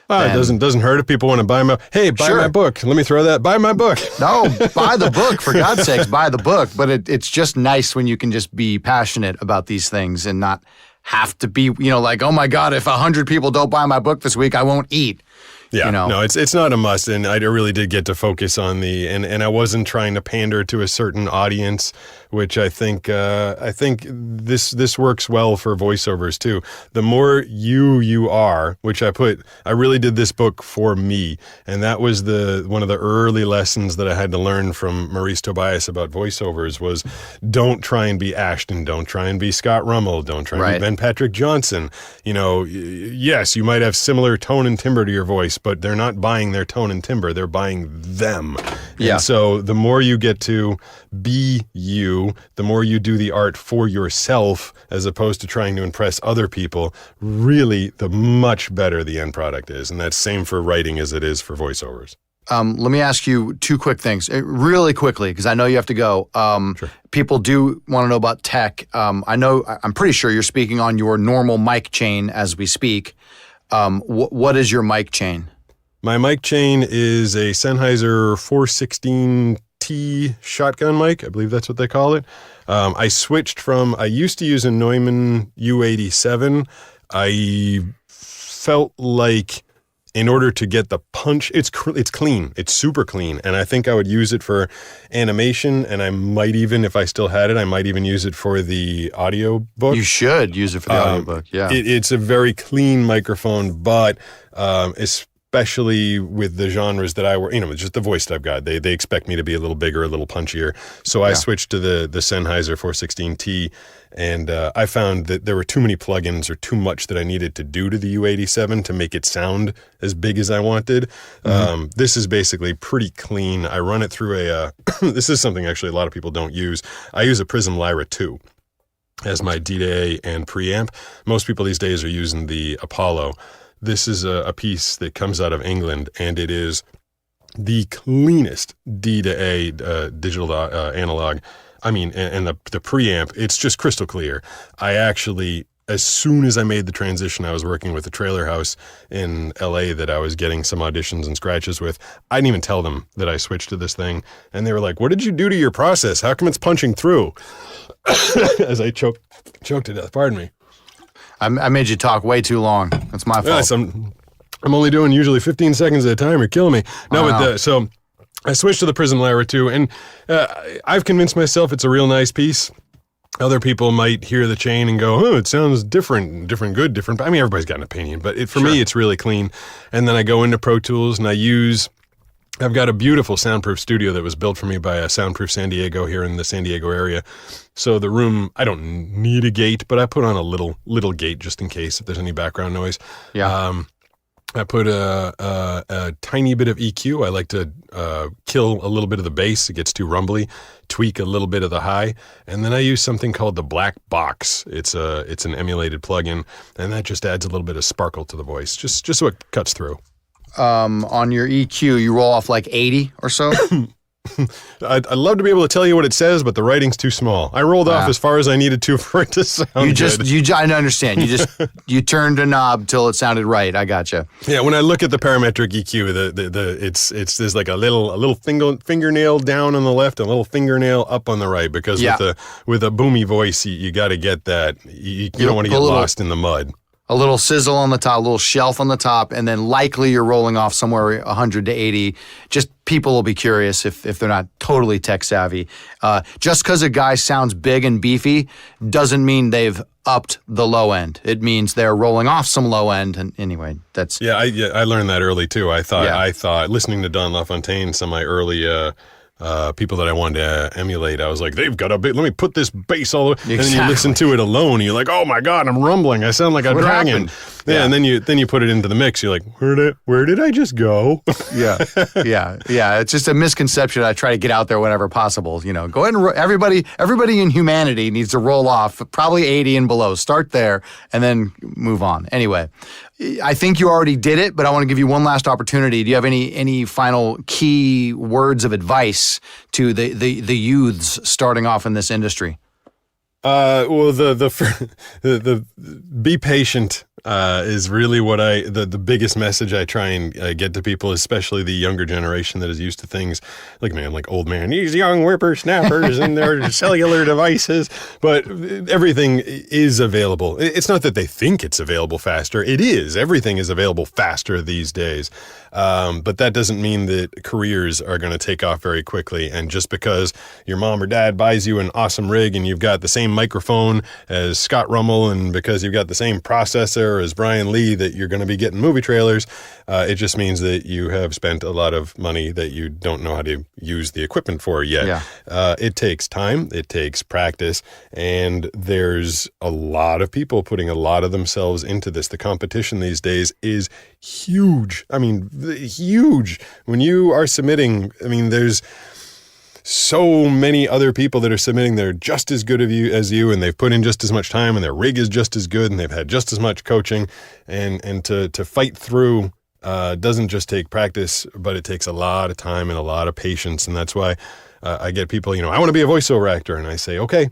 It doesn't hurt if people want to buy my my book. Let me throw that. Buy my book. No, buy the book, for God's sakes, buy the book. But it's just nice when you can just be passionate about these things and not have to be, like, oh my God, if 100 people don't buy my book this week, I won't eat. Yeah, no, it's not a must, and I really did get to focus on and I wasn't trying to pander to a certain audience, which I think this works well for voiceovers too. The more you are, which I really did this book for me, and that was one of the early lessons that I had to learn from Maurice Tobias about voiceovers was don't try and be Ashton, don't try and be Scott Rummel, don't try and be Ben Patrick Johnson. Yes, you might have similar tone and timbre to your voice, but they're not buying their tone and timbre, they're buying them. Yeah. And so the more you get to be you, the more you do the art for yourself as opposed to trying to impress other people, really the much better the end product is. And that's same for writing as it is for voiceovers. Let me ask you two quick things really quickly, because I know you have to go. Sure. People do want to know about tech. I'm pretty sure you're speaking on your normal mic chain as we speak. What is your mic chain? My mic chain is a Sennheiser 416T shotgun mic. I believe that's what they call it. I used to use a Neumann U87. I felt like in order to get the punch, it's clean. It's super clean. And I think I would use it for animation, and I might even, if I still had it, I might even use it for the audio book. You should use it for the audio book, yeah. It's a very clean microphone, but especially with the genres that I just the voice that I've got, they expect me to be a little bigger, a little punchier. So I switched to the Sennheiser 416T, and I found that there were too many plugins or too much that I needed to do to the U87 to make it sound as big as I wanted. This is basically pretty clean. I run it through this is something actually a lot of people don't use. I use a Prism Lyra 2 as my D-to-A and preamp. Most people these days are using the Apollo. This is a piece that comes out of England, and it is the cleanest D-to-A digital analog. I mean, and the preamp, it's just crystal clear. I actually, as soon as I made the transition, I was working with a trailer house in LA that I was getting some auditions and scratches with. I didn't even tell them that I switched to this thing. And they were like, what did you do to your process? How come it's punching through? As I choked to death. Pardon me. I made you talk way too long. That's my fault. Yes, I'm only doing usually 15 seconds at a time. You're killing me. So I switched to the Prism Lyra 2, and I've convinced myself it's a real nice piece. Other people might hear the chain and go, it sounds different, good, different. I mean, everybody's got an opinion, but for me, it's really clean. And then I go into Pro Tools, and I've got a beautiful soundproof studio that was built for me by a Soundproof San Diego here in the San Diego area. So the room, I don't need a gate, but I put on a little gate just in case if there's any background noise. Yeah. I put a tiny bit of EQ. I like to kill a little bit of the bass. It gets too rumbly. Tweak a little bit of the high, and then I use something called the Black Box. It's an emulated plugin, and that just adds a little bit of sparkle to the voice, just so it cuts through. On your EQ, you roll off like 80 or so. I'd love to be able to tell you what it says, but the writing's too small. I rolled off as far as I needed to for it to sound good. I understand. You turned a knob till it sounded right. I gotcha. Yeah, when I look at the parametric EQ, there's like a little fingernail down on the left, and a little fingernail up on the right, because with a boomy voice, you got to get that. You don't want to get lost in the mud. A little sizzle on the top, a little shelf on the top, and then likely you're rolling off somewhere 100 to 80. Just people will be curious if they're not totally tech savvy. Just because a guy sounds big and beefy doesn't mean they've upped the low end. It means they're rolling off some low end. And anyway, that's I learned that early too. I thought listening to Don LaFontaine, some of my early people that I wanted to emulate, I was like, they've got a bit. Let me put this bass all over. And then you listen to it alone, and you're like, oh my God, I'm rumbling. I sound like a dragon. Yeah, and then you put it into the mix. You're like, where did I just go? Yeah. It's just a misconception. I try to get out there whenever possible. Go ahead and everybody in humanity needs to roll off probably 80 and below. Start there and then move on. Anyway, I think you already did it, but I want to give you one last opportunity. Do you have any final key words of advice to the youths starting off in this industry? Well, the be patient is really what the biggest message I try and get to people, especially the younger generation that is used to things like, man, like old man, these young whippersnappers and their cellular devices. But everything is available. It's not that they think it's available faster. It is. Everything is available faster these days. But that doesn't mean that careers are going to take off very quickly. And just because your mom or dad buys you an awesome rig and you've got the same microphone as Scott Rummel, and because you've got the same processor as Brian Lee, that you're going to be getting movie trailers, it just means that you have spent a lot of money that you don't know how to use the equipment for yet. Yeah. It takes time. It takes practice. And there's a lot of people putting a lot of themselves into this. The competition these days is huge. I mean, huge. When you are submitting, there's so many other people that are submitting. They're just as good as you, and they've put in just as much time, and their rig is just as good, and they've had just as much coaching. And to fight through doesn't just take practice, but it takes a lot of time and a lot of patience. And that's why I get people, I want to be a voiceover actor. And I say, okay,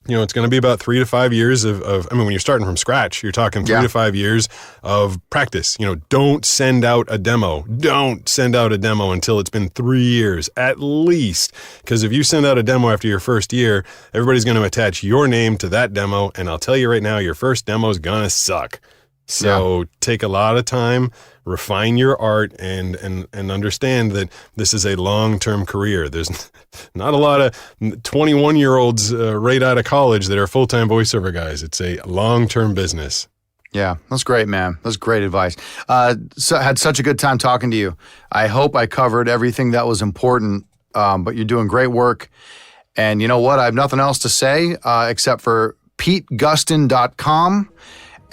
it's going to be about 3 to 5 years of when you're starting from scratch, you're talking 3 to 5 years of practice. Don't send out a demo. Don't send out a demo until it's been 3 years at least. Because if you send out a demo after your first year, everybody's going to attach your name to that demo. And I'll tell you right now, your first demo is going to suck. So take a lot of time, refine your art, and understand that this is a long-term career. There's not a lot of 21-year-olds right out of college that are full-time voiceover guys. It's a long-term business. Yeah, that's great, man. That's great advice. Had such a good time talking to you. I hope I covered everything that was important, but you're doing great work. And you know what? I have nothing else to say except for PeteGustin.com.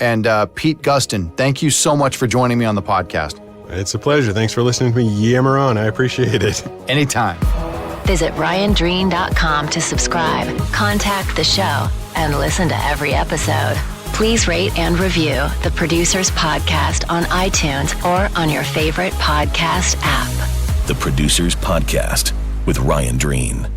And Pete Gustin, thank you so much for joining me on the podcast. It's a pleasure. Thanks for listening to me yammer on. I appreciate it. Anytime. Visit RyanDreen.com to subscribe, contact the show, and listen to every episode. Please rate and review the Producers Podcast on iTunes or on your favorite podcast app. The Producers Podcast with Ryan Dreen.